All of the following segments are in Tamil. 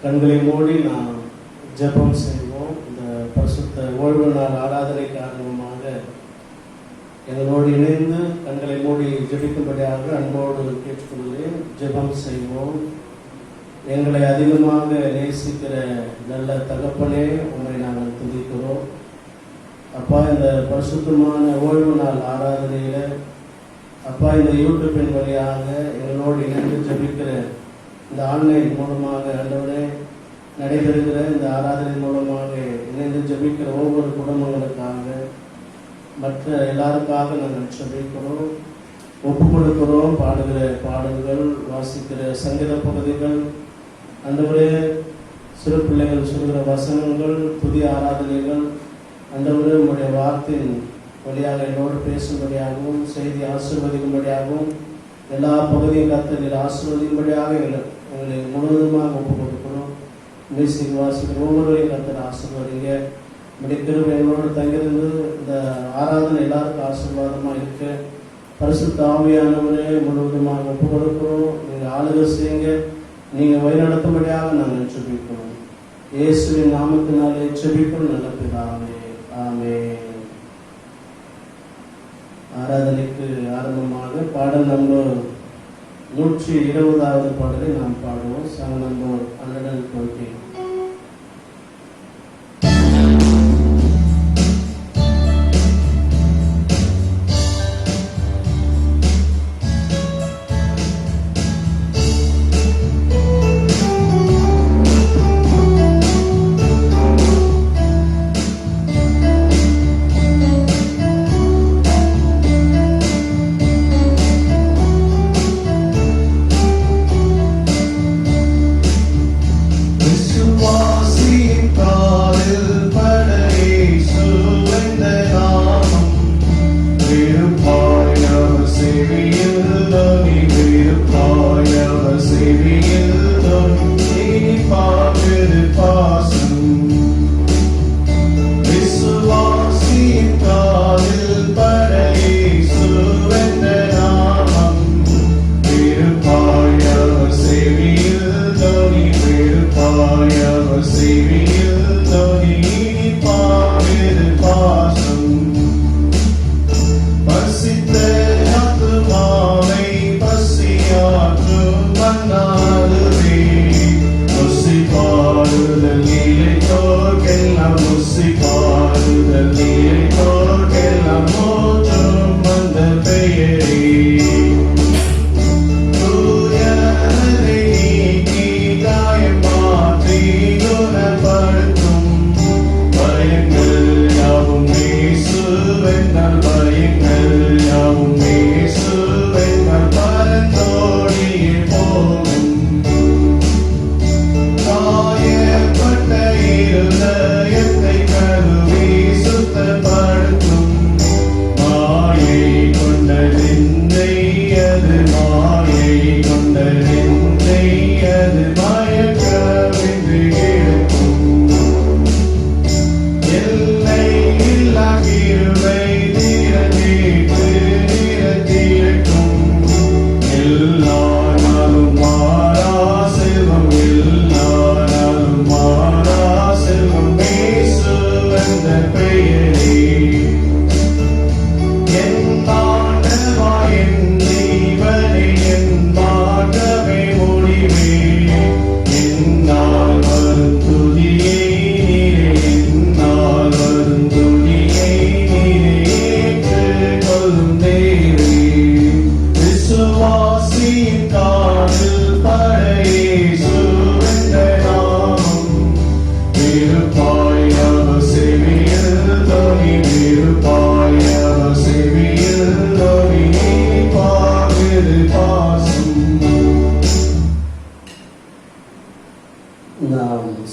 கண்களை மூடி நாம் ஜெபம் செய்வோம். இந்த பரிசுத்த ஓய்வு நாள் ஆராதனை காரணமாக எங்களோடு இணைந்து கண்களை மூடி ஜெபிக்கும்படியாக அன்போடு கேட்டுக்கொள்கிறேன். ஜெபம் செய்வோம். எங்களை அதிகமாக நேசிக்கிற நல்ல தகப்பனே, உண்மை நாங்கள் துதிக்கிறோம். அப்பா, இந்த பரிசுத்தமான ஓய்வு நாள் ஆராதனையில் அப்பா, இந்த யூடியூப்பின் வழியாக எங்களோடு இணைந்து ஜெபிக்கிற இந்த ஆன்லைன் மூலமாக ஆண்டவரே நடைபெறுகிற இந்த ஆராதனை மூலமாக இணைந்து ஜெபிக்கிற ஒவ்வொரு குடும்பங்களுக்காக மற்ற எல்லாருக்காக நாங்கள் ஜெபிக்கிறோம், ஒப்பு கொடுக்கிறோம். பாடுகிற பாடல்கள், வாசிக்கிற சங்கீத பகுதிகள், ஆண்டவரே சிறு பிள்ளைகள் சொல்கிற வசனங்கள், புதிய ஆராதனைகள், ஆண்டவரே உங்களுடைய வார்த்தையின் வழியாக என்னோடு பேசும்படியாகவும் செய்தி ஆசீர்வதிக்கும்படியாகவும் எல்லா பகுதியும் கர்த்தர் ஆசீர்வதிக்கும்படியாக எங்களை முழுவதுமாக ஒப்பு கொடுக்கிறோம். மியூசிக் வாசிக்கிற ஒவ்வொருவரையும் கர்த்தர் ஆசீர்வதிங்க. கிருபை எங்களோடு தங்கியிருந்து இந்த ஆராதனை எல்லாருக்கும் ஆசீர்வாதமாக இருக்க பரிசுத்த ஆவியானவரே முழுவதுமாக ஒப்பு கொடுக்கிறோம். நீங்கள் ஆளுகை செய்யுங்க, நீங்கள் வழிநடத்தும்படியாக நாங்கள் ஜெபிக்கிறோம். இயேசுவின் நாமத்தினாலே ஜெபிக்கிறோம் நல்ல பிதாவே, ஆமென். ஆராதனைக்கு ஆரம்பமாக பாடல் நம்பர் 120வது பாடலை நாம் பாடுவோம். Song number 120.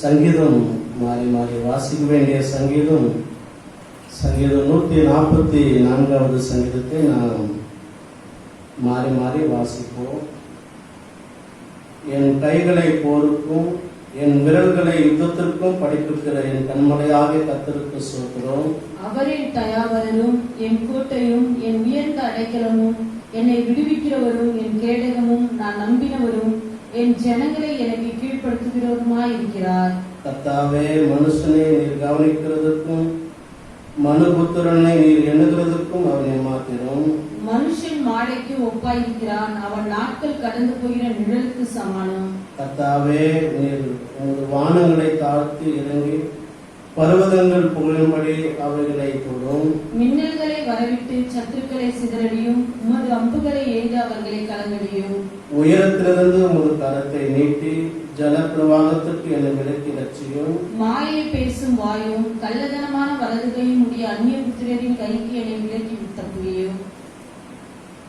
சங்கீதம் மாறி மாறி வாசிக்க வேண்டிய சங்கீதம் 144வது சங்கீதத்தை நாம் மாறி மாறி வாசிப்போம். என் கைகளை போருக்கும் என் விரல்களை யுத்தத்திற்கும் படிப்பிக்கிற என் கண்மலையாக கர்த்தருக்கு ஸ்தோத்திரம். அவரின் தயாவரனும் என் கோட்டையும் என் உயர்ந்த அடைக்கலமும் என்னை விடுவிக்கிறவரும் என் கேடகமும் நான் நம்பினவரும் என் ஜனங்களை எனக்கு கீழ்ப்படுத்துகிறவருமாய் இருக்கிறார். கர்த்தாவே, மனுஷனை நீர் கவனிக்கிறதுக்கும் மனுபுத்திரனை நீர் எண்ணுகிறதுக்கும் அவனை மாத்திரம். மனுஷன் மாடைக்கு ஒப்பாயிருக்கிறான், அவன் நாட்கள் கடந்து போகிற நிழலுக்கு சமானம். கர்த்தாவே, நீர் உமது வானங்களை தாழ்த்தி இறங்கி பர்வதங்கள் புகழும்படி அவைகளை தொடும். மின்னல்களை வரவிட்டு சத்துருக்களை சிதறடியும், உமது அம்புகளை எய்து அவர்களை கலங்கடியும். உயரத்திலிருந்து உமது கரத்தை நீட்டி ஜல பிரவாகத்திற்கு என்னை விலக்கி ரட்சியும். மாயை பேசும் வாயும் கள்ளதனமான வலதுகையும் உடைய அந்நிய புத்திரரின் கைக்கு என்னை விலக்கி தப்புவியும்.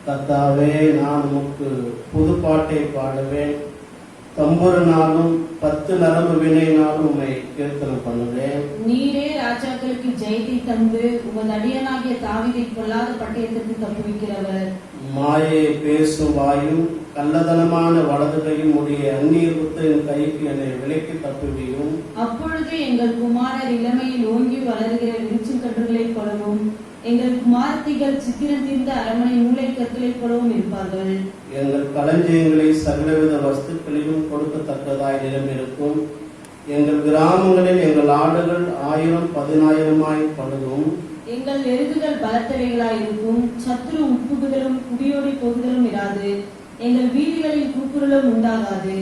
கர்த்தாவே, நான் உமக்கு புது பாட்டை பாடுவேன், தம்புரனாலும் 10 நரம்பு வினையினாலும் உம்மை கீர்த்தனம் பண்ணுவேன். நீரே ராஜாக்களுக்கு ஜெயத்தை தந்து உமது அடியனாகிய தாவீதை கொல்லாத பட்டயத்திற்கு தப்புவிக்கிறவர். மாயை பேசும் வாயும் கள்ளதனமான வலதுகையும் உடைய அந்நிய புத்திரரின் கைக்கு என்னை விலக்கி தப்புவியும். அப்பொழுது எங்கள் குமாரர் இளமையில் ஓங்கி வளர்கிற விருட்சக்கன்றுகளைப் போலவும், எங்கள் குமாரத்திகள் சித்திரம் தீர்ந்த அரண்மனை மூலை கற்களைப் போலவும் இருப்பார்கள். எங்கள் களஞ்சியங்களை சகலவித வஸ்துக்களிலும் கொடுக்கத்தக்கதாய் நிரம்பியிருக்கும். எங்கள் கிராமங்களில் எங்கள் ஆடுகள் 1000-10,000 படுகும். எங்கள் எருதுகள் பலத்தவைகளாயிருக்கும். சத்துரு உட்புகுதலும் குடியோடி போகுதலும் இராது. எங்கள் வீதிகளில் கூக்குரலும் உண்டாகாது.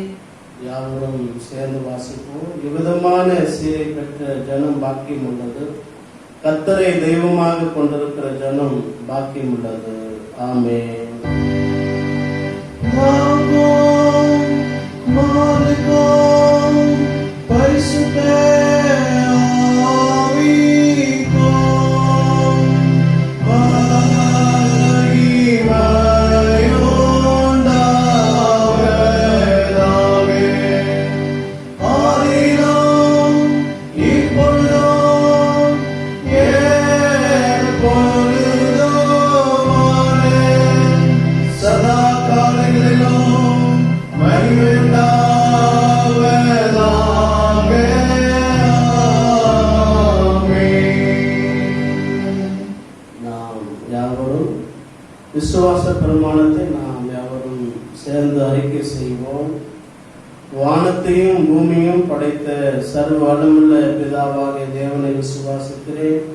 யாவரும் சேர்ந்து வாசிப்போம். இவ்விதமான சீரை பெற்ற ஜனம் பாக்கியம் உள்ளது. கர்த்தரை தெய்வமாக கொண்டிருக்கிற ஜனம் பாக்கியம் உள்ளது. ஆமென். விசுவாச பிரமாணத்தை நாம் யாவரும் சேர்ந்து அறிக்கை செய்வோம். வானத்தையும் பூமியும் படைத்த சர்வ வல்லமுள்ள பிதாவாகிய தேவனை விசுவாசிக்கிறேன்.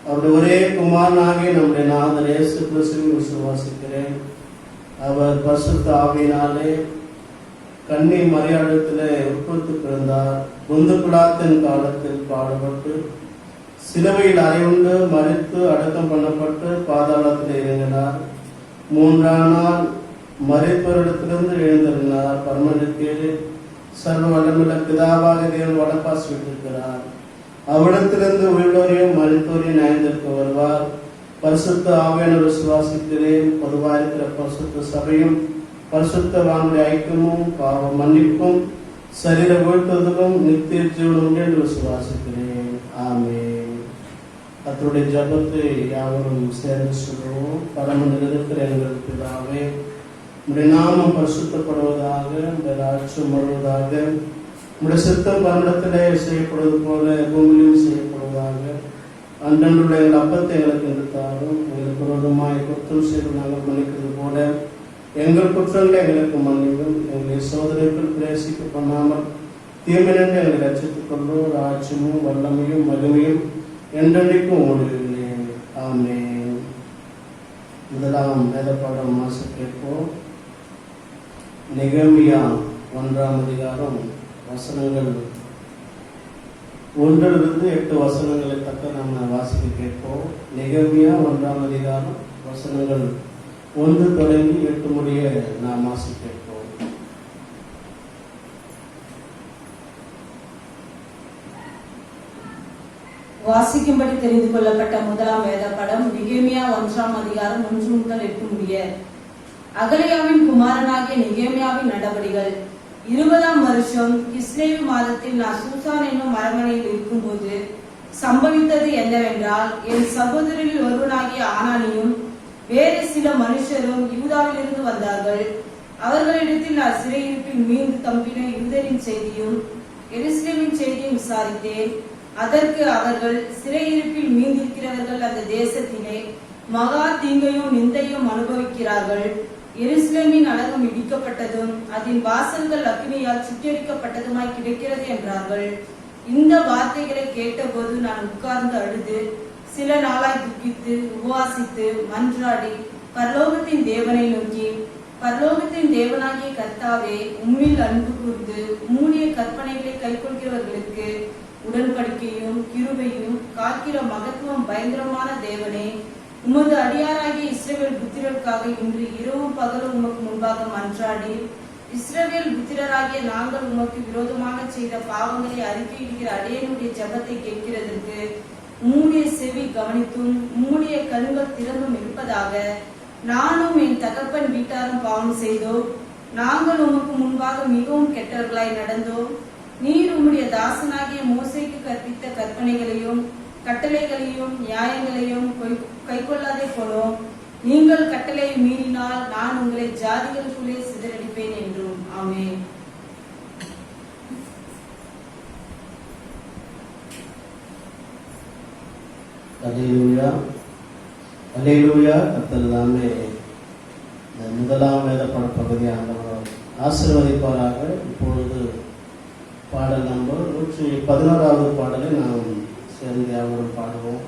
அவருடைய ஒரே குமாரனாகிய நம்முடைய நாதர் இயேசு கிறிஸ்துவை விசுவாசிக்கிறேன். அவர் பரிசுத்த ஆவியினாலே கன்னி மரியாதத்திலே உட்படுத்தி பிறந்தார். பொந்து பிலாத்தின் காலத்தில் பாடுபட்டு சிலுவையில் அறையுண்டு மரித்து அடக்கம் பண்ணப்பட்டு பாதாளத்தில் இறங்கினார். 3ஆம் நாள் மரித்தோரிடத்திலிருந்து எழுந்திருந்தார். பரமண்டலத்தில் சர்வ வல்லமுள்ள பிதாவாக தேவன் வலப்பாசி விட்டிருக்கிறார். அவ்விடத்திலிருந்து உள்ளோரையும் மரித்தோரையும் நியாயத்திற்கு வருவார். பரிசுத்த ஆவியானவரை விசுவாசிக்கிறேன். பொதுவாக இருக்கிற பரிசுத்த சபையும் பரிசுத்தவான்களுடைய ஐக்கியமும் பாவ மன்னிப்பும் சரீர வீழ்த்துவதும் நித்திய ஜீவனும் என்று விசுவாசிக்கிறேன். ஆமென். கர்த்தருடைய ஜெபத்தை யாவரும் சேர்ந்து சொல்லுவோம். பரமனில் இருக்கிற எங்கள் பிதாவே, உம்முடைய நாமம் பரிசுத்தப்படுவதாக, உம்முடைய ராஜ்யம் வருவதாக, உம்முடைய சித்தம் பரமண்டலத்திலே செய்யப்படுவது போல பூமியிலும் செய்யப்படுவதாக. அன்றன்றுள்ள எங்கள் அப்பத்தை எங்களுக்கு இன்று தாரும். எங்களுக்கு விரோதமாய் குற்றம் செய்து நாங்கள் மன்னிக்கிறது போல எங்கள் குற்றங்களை எங்களுக்கு மன்னிக்கும். எங்களை சோதனைக்குள் பிரவேசிக்க பண்ணாமல் தீமையிலிருந்து எங்களை ரட்சித்துக் கொள்ளும். ராஜ்யமும் வல்லமையும் மகிமையும் என்றென்றைக்கும் ஓடுகிறே. ஆமென். முதலாம் வேதப்பாடம் மாசு கேட்போம். நெகேமியா 1ஆம் அதிகாரம் வசனங்கள் 1 to 8 வசனங்களை தக்க நம்ம வாசிக்க கேட்போம். நெகேமியா 1ஆம் அதிகாரம் வசனங்கள் 1 தொடங்கி 8 முடிய நாம் வாசிக்க கேட்போம். வாசிக்கும்படி தெரிந்து கொள்ளப்பட்ட முதலாம் வேத படம் நெகேமியா 1ஆம் அதிகாரம் 1 முதல் 8 முடிய. அகலியாவின் குமாரனாகிய நெகேமியாவின் நடபடிகள். 20ஆம் வருஷம் கிஸ்லேவு மாதத்தில் நான் சூசான் என்னும் அரண்மனையில் இருக்கும்போது சம்பவித்தது என்னவென்றால், என் சகோதரரில் ஒருவனாகிய ஆனானியும் வேறு சில மனுஷரும் யூதாவிலிருந்து வந்தார்கள். அவர்களிடத்தில் நான் சிறையிருப்பில் மீண்டு தம்பின யூதரின் செய்தியும் எருசலேமின் செய்தியும் விசாரித்தேன். அதற்கு அவர்கள், சிறையிருப்பில் மீந்திருக்கிறவர்கள் அந்த தேசத்திலே மகா தீங்கையும் நிந்தையும் அனுபவிக்கிறார்கள். எருசலேமின் அலகம் இடிக்கப்பட்டதும் அதன் வாசல்கள் அக்கினியால் சுட்டெரிக்கப்பட்டதுமாய் கிடைக்கிறது என்றார்கள். இந்த வார்த்தைகளை கேட்டபோது நான் உட்கார்ந்து அழுது சில நாளாய் துக்கித்து உபவாசித்து மன்றாடி பரலோகத்தின் தேவனை நோக்கி, பரலோகத்தின் தேவனாகிய கர்த்தாவே, உம்மில் அன்பு கூர்ந்து உம்முடைய கற்பனைகளை கைக்கொள்கிறவர்களுக்கு உடன்படிக்கையும் கிருபையும் காக்கிற மகத்துவம் பயங்கரமான தேவனே, உமது அடியாராகிய இஸ்ரவேல் புத்திரருக்காக இன்று இரவும் பகலும் உமக்கு முன்பாக மன்றாடி இஸ்ரவேல் புத்திரராகிய நாங்கள் உமக்கு விரோதமாக செய்த பாவங்களை அறிக்கையிடுகிற அடியனுடைய ஜெபத்தை கேட்கிறதற்கு உம்முடைய செவி கவனித்தும் உம்முடைய கண்கள் திறந்தும் இருப்பதாக. நானும் என் தகப்பன் வீட்டாரும் பாவம் செய்தோம். நாங்கள் உமக்கு முன்பாக மிகவும் கெட்டவர்களாய் நடந்தோம். நீர் உம்முடைய தாசனாகிய மோசேக்கு கற்பித்த கற்பனைகளையும் கட்டளைகளையும் நியாயங்களையும் கைக்கொள்ளாதே போனோம். நீங்கள் கட்டளையை மீறினால் நான் உங்களை ஜாதிகளுக்குள்ளே சிதறடிப்பேன் என்றும். ஆமென். அல்லேலூயா, அல்லேலூயா. கர்த்தர் தாமே இந்த முதலாம் வேத பகுதியாக ஆசீர்வதிப்பாராக. இப்பொழுது பாடல் நம்பர் 111வது பாடலை நாம் சேர்ந்து அவரும் பாடுவோம்.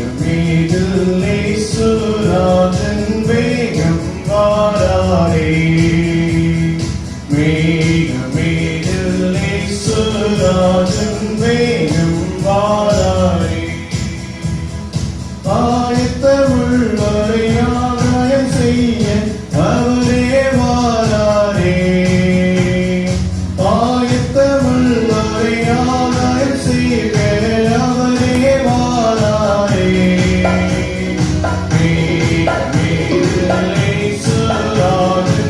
மேகமேகலே சுராஜன் வேகம் வாராரே, மேகமேகலே சுராஜன் வேகம் வாராரே, ஆயத்தமுள்ளவரை ஆதாயம் செய்ய அவரே வாராரே, ஆயத்தமுள்ளவரை ஆதாயம் செய்ய அவரே வாராரே, மேகமேகலே சுராஜன்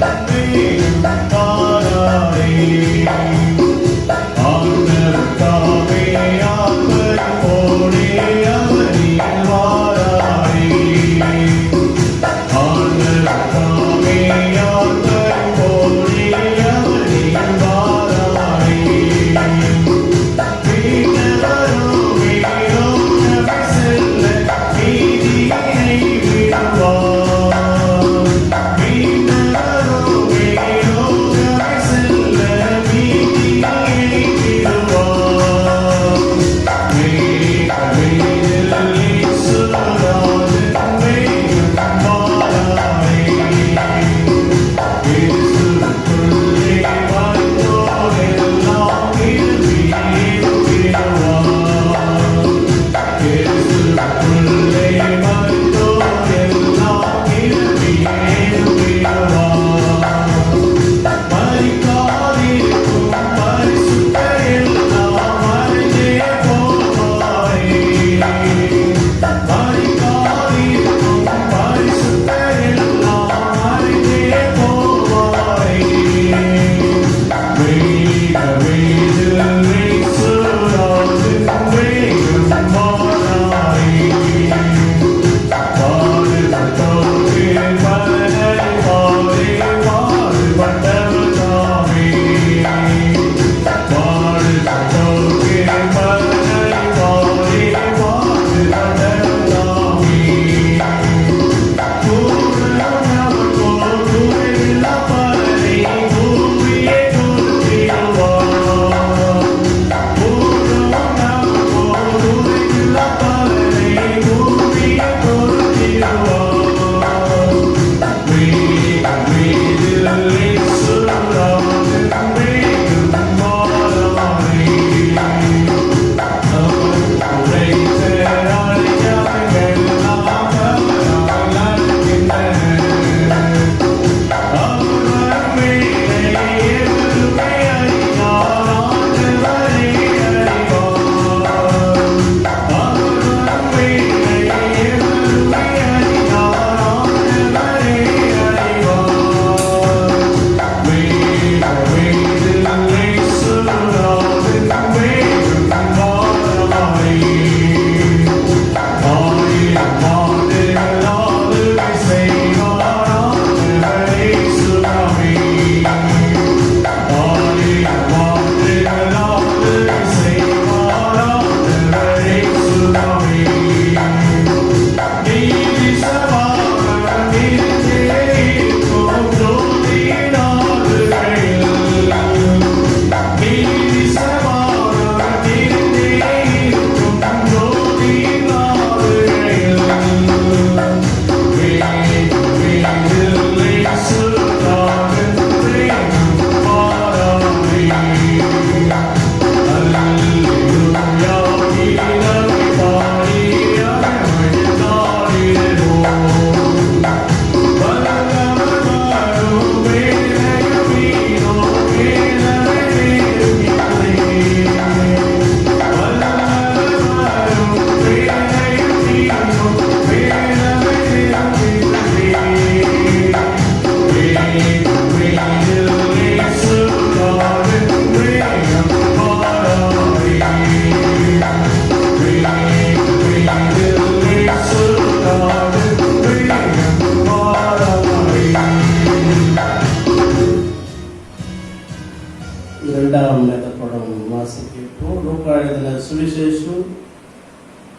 இரண்டாம் வேதப்படம் வாசிக்கப்போம். லூக்கா எழுதின சுவிசேஷம்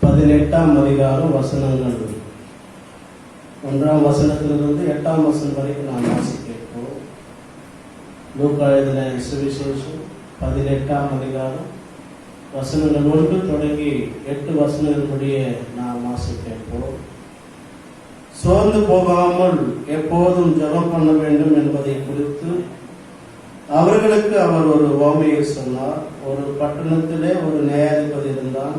18ஆம் அதிகாரம் வசனங்கள் 1ஆம் வசனத்திலிருந்து 8ஆம் வசனம் வரைக்கும் நாம் வாசிக்கப்போம். லூக்கா எழுதின சுவிசேஷம் 18ஆம் அதிகாரம் வசனங்கள் 1 தொடங்கி 8 வசனங்களுடைய நாம் வாசிக்கப்போம். சோர்ந்து போகாமல் எப்போதும் ஜெபம் பண்ண வேண்டும் என்பதை குறித்து அவர்களுக்கு அவர் ஒரு உவமையை சொன்னார். ஒரு பட்டணத்திலே ஒரு நியாயாதிபதி இருந்தான்.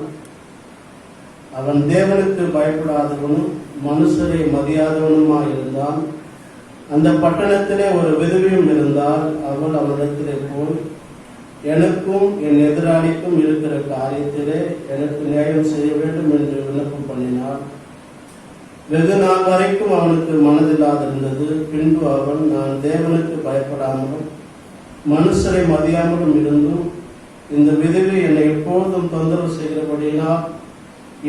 அவன் தேவனுக்கு பயப்படாதவனும் மனுஷரை மதியாதவனுமாய் இருந்தான். அந்த பட்டணத்திலே ஒரு விதவையும் இருந்தால். அவள் அவனிடத்திலே போய், எனக்கும் என் எதிராளிக்கும் இருக்கிற காரியத்திலே எனக்கு நியாயம் செய்ய வேண்டும் என்று விண்ணப்பம் பண்ணினார். வெகு நாள் வரைக்கும் அவனுக்கு மனதில்லாதிருந்தது. பின்பு அவன், நான் தேவனுக்கு பயப்படாமலும் மனுஷரை மதியாமலும் இருந்தும் இந்த விதவை என்னை எப்போதும் தொந்தரவு செய்கிறபடியினால்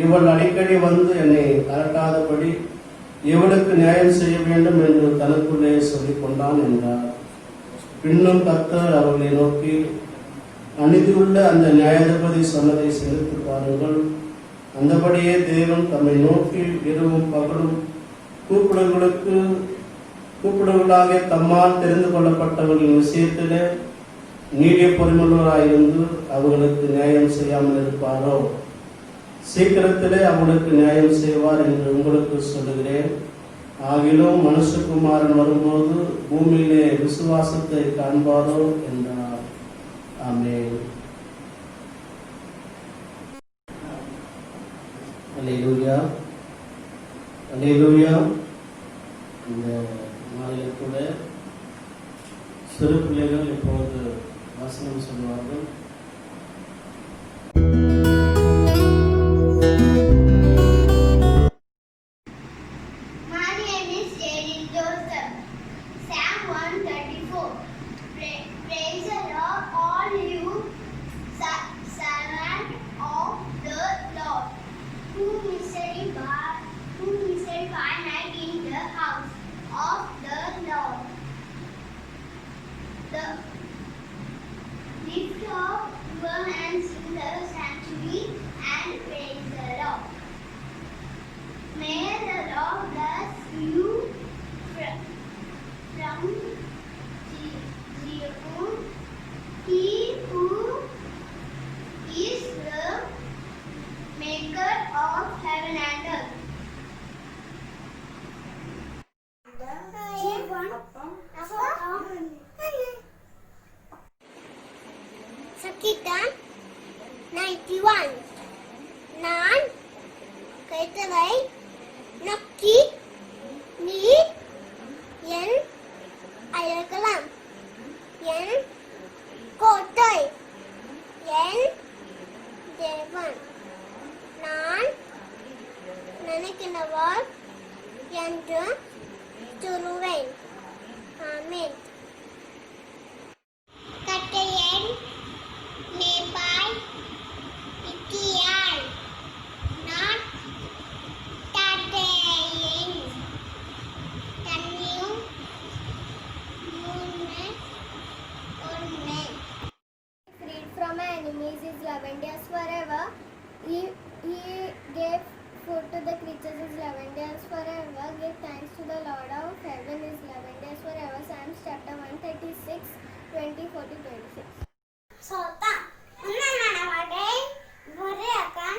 இவள் அடிக்கடி வந்து என்னை அரட்டாதபடி இவளுக்கு நியாயம் செய்ய வேண்டும் என்று தனக்குள்ளே சொல்லிக் கொண்டான் என்றார். பின்னும் கர்த்தர் அவர்களை நோக்கி, அநீதியுள்ள அந்த நியாயாதிபதி சொன்னதை சிந்தித்து பாருங்கள். அந்தபடியே தேவன் தம்மை நோக்கி இரவும் பகலும் கூப்பிடுவர்களாக தம்மால் தெரிந்து கொள்ளப்பட்டவர்களின் விஷயத்திலே நீடிய பொறுமையுள்ளவராயிருந்து அவர்களுக்கு நியாயம் செய்யாமல் இருப்பாரோ? சீக்கிரத்திலே அவர்களுக்கு நியாயம் செய்வார் என்று உங்களுக்கு சொல்லுகிறேன். ஆகிலும் மனுஷகுமாரன் வரும்போது பூமியிலே விசுவாசத்தை காண்பாரோ என்றார். ஆமென். அல்லேலூயா, அல்லேலூயா. இந்த நாளில் கூட சிறு பிள்ளைகள் இப்போது வசனம் சொல்வார்கள். My name is Jadin Joseph. Psalm 134. Praise the Lord, all you servants of the Lord, who misery by night in the house of the Lord. Lift up your hands in the sanctuary and praise the Lord. May the Lord bless you from Zion, He who is the maker of heaven and earth. Sakitan 91. நான் கைத்தலை நக்கி நீ என் அழகலாம், என் கோட்டை, என் தேவன், நான் நினைக்கிறவர் என்று சொல்லுவேன். ஆமென். கட்டையன் நேபாய் இக்கியால் நான் தாட்டையன் தன்னியும் முன்னே ஒருமே. Freed from enemies is 11 days forever. He gave food to the creatures is 11 days forever. Give thanks to the Lord of heaven is 11 days forever. Psalms chapter 136, 24-26. Sota, unanavade, muriakan,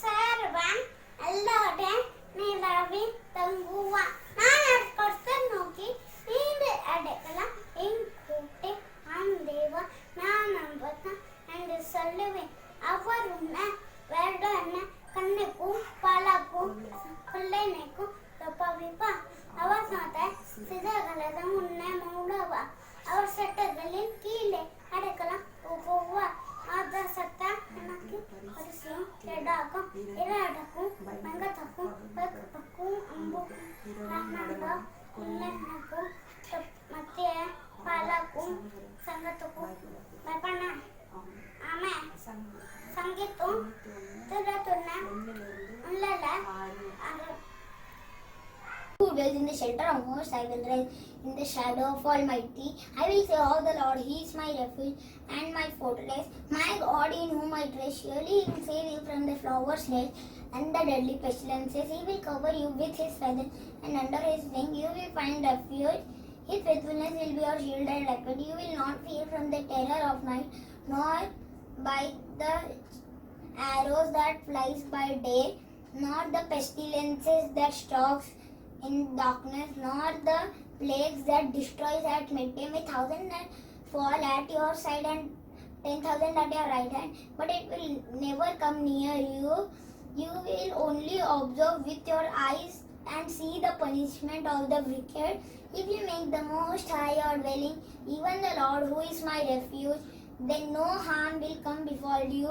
sarvan, allode, nilavi, tanguva. Naan person noki, inde adekala, in kutte, andeva, naanambata, and salve. Avarunna, verdana, kanneku, palaku, kolleneku, tapavipa. அவசாத சிதகளத முன்னே மூடவா. அவர் சட்டங்களின் கீழே அடக்கலாம் போவா. அத சட்ட எனக்கு பரிசும் கெடாக்கும் இராடக்கும் வெங்கத்தக்கும் வெக்கப்புக்கும் அம்புக்கும் ராமண்டா குன்னக்கும் மத்திய பாலக்கும் சங்கத்துக்கும் வெப்பன ஆமே சங்கீத்தும் திருத்துன்ன உள்ளல Who dwells in the shelter of Most High will in the shadow of Almighty. I will say of the Lord, He is my refuge and my fortress, my God in whom I trust. Surely He will save you from the flowers snare and the deadly pestilences. He will cover you with His feathers, and under His wing you will find refuge. His faithfulness will be your shield and rampart. You will not fear from the terror of night, nor by the arrows that flies by day, nor the pestilences that stalks in darkness, nor the plagues that destroys at midday. May 1,000 fall at your side and 10,000 at your right hand, but it will never come near you. You will only observe with your eyes and see the punishment of the wicked. If you make the Most High your dwelling, even the Lord who is my refuge, then no harm will come befall you,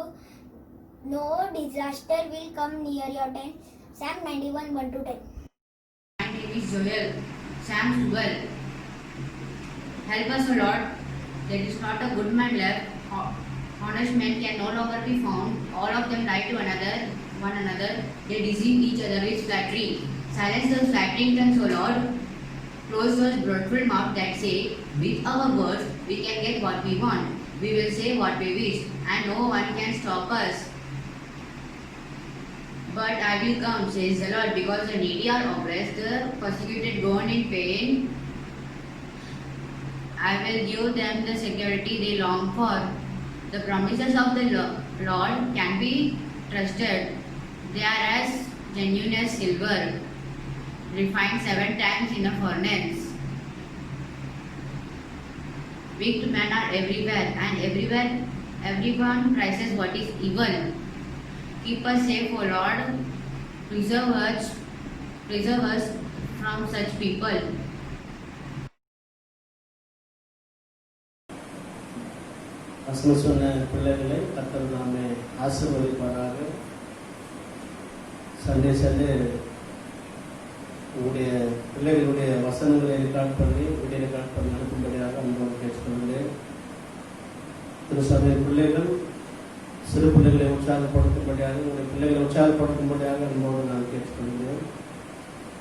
no disaster will come near your tent. Psalm 91, 1-10. My name is Joel. Psalm 12. Help us, O Lord. There is not a good man left. Honest men can no longer be found. All of them lie to one another. They deceive each other with flattery. Silence those flattering tongues, O Lord. Close those boastful mouths that say, with our words we can get what we want. We will say what we wish, and no one can stop us. But I will come, says the Lord, because the needy are oppressed, the persecuted groan in pain. I will give them the security they long for. The promises of the Lord can be trusted. They are as genuine as silver, refined 7 times in a furnace. Wicked men are everywhere, and everyone prizes what is evil. Keep us safe, O Lord. Preserve us from such people. வசனம் சொன்ன பிள்ளைகளை கர்த்தர் நாமே ஆசீர்வதிப்பாராக. சண்டே உங்களுடைய பிள்ளைகளுடைய வசனங்களை ரெக்கார்ட் பண்ணி வீடியோ ரெக்கார்ட் பண்ணி அனுப்பும்படியாக அன்போடு கேட்டுக்கொள்கிறேன். திருசபை பிள்ளைகள் சிறு பிள்ளைகளை உற்சாகப்படுத்தும்படியாக உங்களுடைய பிள்ளைகளை உற்சாகப்படுத்தும்படியாக அன்போடு நான் கேட்டுக்கொள்கிறேன்.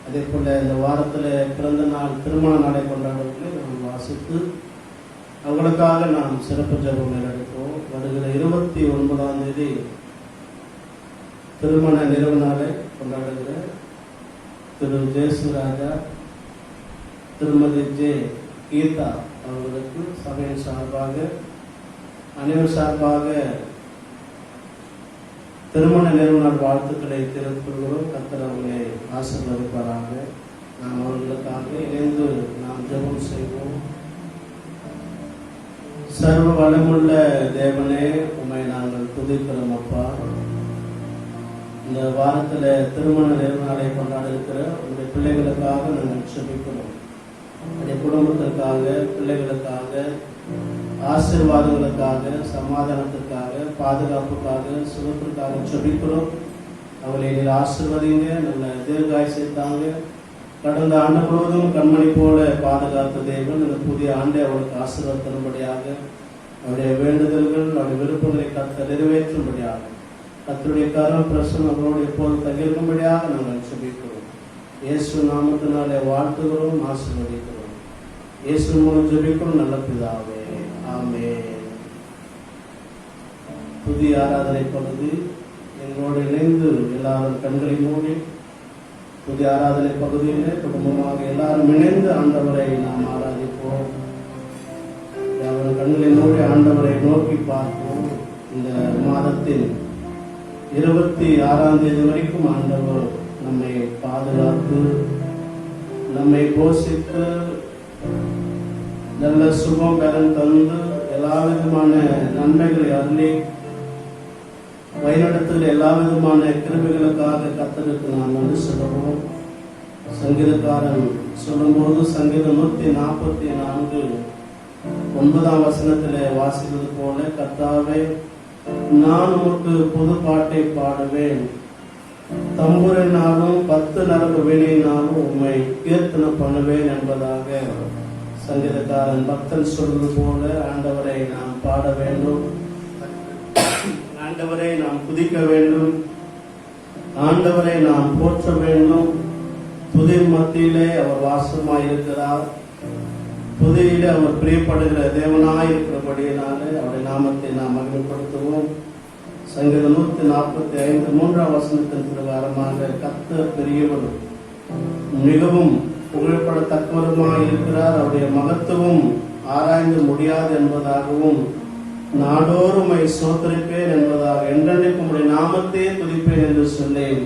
அதே போல் இந்த வாரத்தில் பிறந்த நாள் திருமண நாளை கொண்டாடுவதை நாம் வாசித்து அவங்களுக்காக நாம் சிறப்பு ஜெபம் எடுப்போம். வருகிற 29ஆம் தேதி திருமண நிறைவு நாளை கொண்டாடுகிற திரு ஜெயசுராஜா திருமதி ஜே கீதா அவர்களுக்கு சபையின் சார்பாக அனைவர் சார்பாக திருமண நிறைவு நாள் வாழ்த்துக்களை தெரிவித்துள்ளோம். கர்த்தர் அவர்களை ஆசீர்வதிப்பாராக. நாம் அவர்களுக்காக இணைந்து நாம் ஜெபம் செய்வோம். சர்வ வளமுள்ள தேவனே, உம்மை நாங்கள் துதிக்கிறோம் அப்பா. இந்த வாரத்தில் திருமண நிறைவு நாளை கொண்டாட இருக்கிற உங்களுடைய பிள்ளைகளுக்காக நாங்கள் ஜெபிக்கிறோம். உங்களுடைய குடும்பத்திற்காக, பிள்ளைகளுக்காக, ஆசீர்வாதங்களுக்காக, சமாதானத்திற்காக, பாதுகாப்புக்காக, சுகத்திற்காக ஜெபிக்கிறோம். அவளை நீர் ஆசீர்வதிங்க, நல்ல தீர்காயுசை தாங்க. கடந்த ஆண்டு முழுவதும் கண்மணி போல பாதுகாத்த தேவன் இந்த புதிய ஆண்டை அவளுக்கு ஆசீர்வதிக்கும்படியாக, அவருடைய வேண்டுதல்கள், அவருடைய விருப்பங்களை கர்த்தர் நிறைவேற்றும்படியாக, கர்த்தருடைய கரம் பிரசன்னம் அவரோடு எப்போது தங்கியிருக்கும்படியாக நாங்கள் ஜெபிக்கிறோம். இயேசு நாமத்தினாலே வாழ்த்துகிறோம், ஆசீர்வதிக்கிறோம். இயேசு மூலம் ஜெபிக்கிறோம் நல்ல பிதாவே, ஆமென். புதிய ஆராதனை பகுதி எங்களோடு இணைந்து எல்லாரும் கண்களை மூடி புதிய ஆராதனை பகுதியிலே குடும்பமாக எல்லாரும் இணைந்து ஆண்டவரை நாம் ஆராதிப்போம். அவர் கண்களை மூடி ஆண்டவரை நோக்கி பார்ப்போம். இந்த மாதத்தில் 26ஆம் தேதி வரைக்கும் ஆண்டவர் நம்மை பாதுகாத்து, நம்மை போஷித்து, நல்ல சுகம் பெறன் தந்து, எல்லா விதமான நன்மைகளை அருளி வழிநடத்தில் எல்லா விதமான கிருபைகளுக்காக கர்த்தருக்கு நாம் வந்து சொல்லுவோம். சங்கீதக்காரன் சொல்லும்போது சங்கீதம் 144 9ஆம் வசனத்திலே வாசிப்பது போல, கர்த்தாவே நான் உமக்கு புது பாட்டை பாடுவேன், தம்புரினாலும் 10 நரம்பு வேலையினாலும் உம்மை கீர்த்தனை பண்ணுவேன் என்பதாக சங்கீதக்காரன் பக்தன் சொல்வது போல ஆண்டவரை நாம் பாட வேண்டும், ஆண்டவரை நாம் துதிக்க வேண்டும், ஆண்டவரை நாம் போற்ற வேண்டும். துதி மத்தியிலே அவர் வாசமாயிருக்கிறார். புதியில அவர் பிரியப்படுகிற தேவனாயிருக்கிறபடியினாலே அவருடைய நாமத்தை நாம் மகிமைப்படுத்துவோம். சங்கீதம் 145 3ஆம் வசனத்தின் பிரகாரமாக கர்த்தர் பெரியவர், மிகவும் புகழப்படத்தக்கவருமாய் இருக்கிறார். அவருடைய மகத்துவம் ஆராய்ந்து முடியாது என்பதாகவும், நாடோறும் சோத்தரிப்பேன் என்பதாக, என்றென்றைக்கும் உடைய நாமத்தையே துதிப்பேன் என்று சொன்னேன்.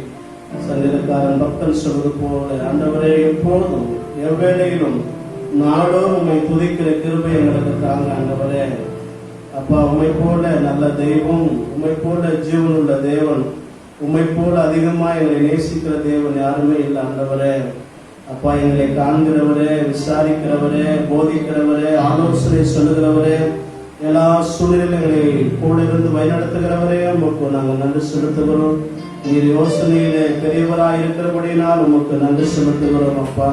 சங்கீதக்காரன் பக்தன் சொல்வது போல, ஆண்டவரே எப்போதும் எவ்வேளையிலும் நாடோறும் உம்மை துதிக்கிற கிருபை எங்களுக்கு தாங்க ஆண்டவரே. அப்பா, உம்மை போல நல்ல தெய்வம், உம்மை போல ஜீவனுள்ள தேவன், உம்மை போல அதிகமா எங்களை நேசிக்கிற தேவன் யாருமே இல்லை ஆண்டவரே. அப்பா, எங்களை காண்கிறவரே, விசாரிக்கிறவரே, போதிக்கிறவரே, ஆலோசனை சொல்லுகிறவரே, எல்லா சூழ்நிலைகளை கூட இருந்து வழிநடத்துகிறவரே, உமக்கு நாங்கள் நன்றி செலுத்துகிறோம். நீர் யோசனையிலே பெரியவராய் இருக்கிறபடியினால் உமக்கு நன்றி செலுத்துகிறோம் அப்பா.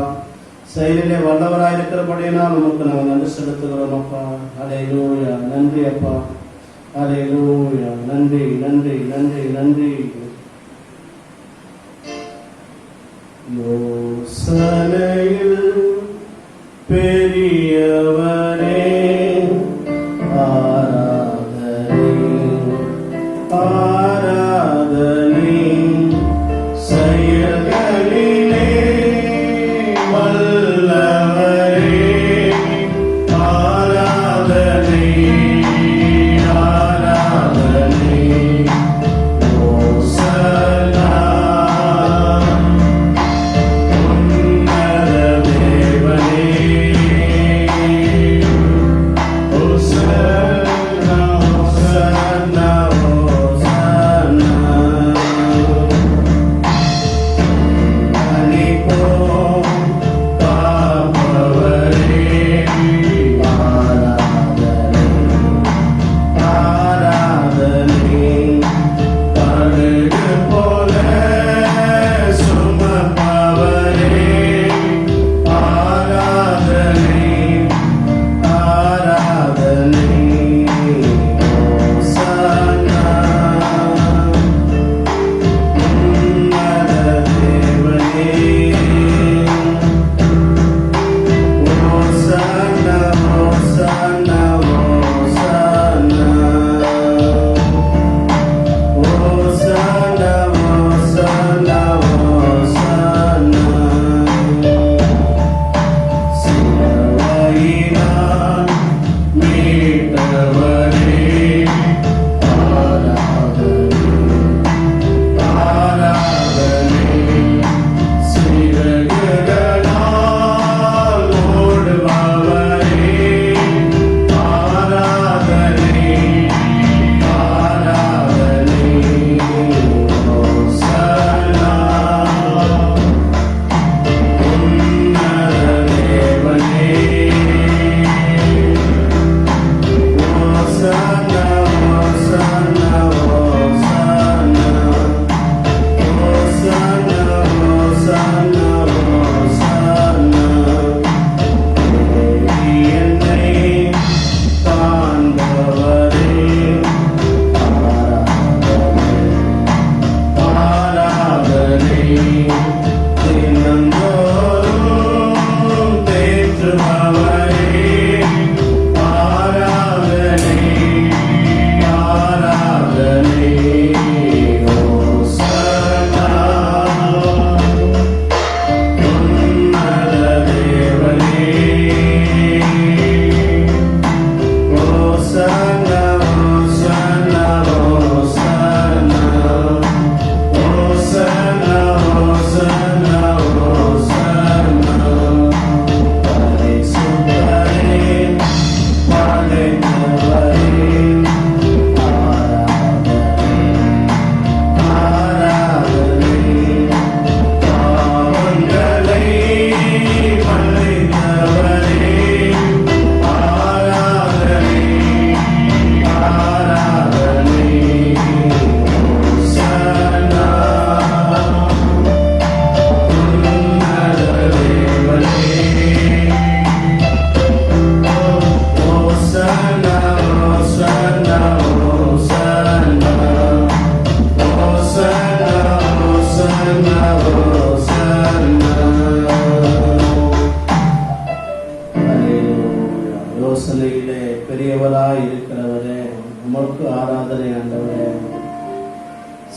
செயலிலே வல்லவராய் இருக்கிறபடியினால் உமக்கு நாங்கள் நன்றி செலுத்துகிறோம் அப்பா. அல்லேலூயா, நன்றி அப்பா. அல்லேலூயா, நன்றி நன்றி நன்றி நன்றி. யோசனையில் பெரியவரே, ஆராதனை ஆராதனை, செயல்களிலே வல்லவரே, ஆராதனை ஆராதனை. ஓசன்னா உன்னத தேவனே, உமக்கு ஆராதனை ஆண்டவரே.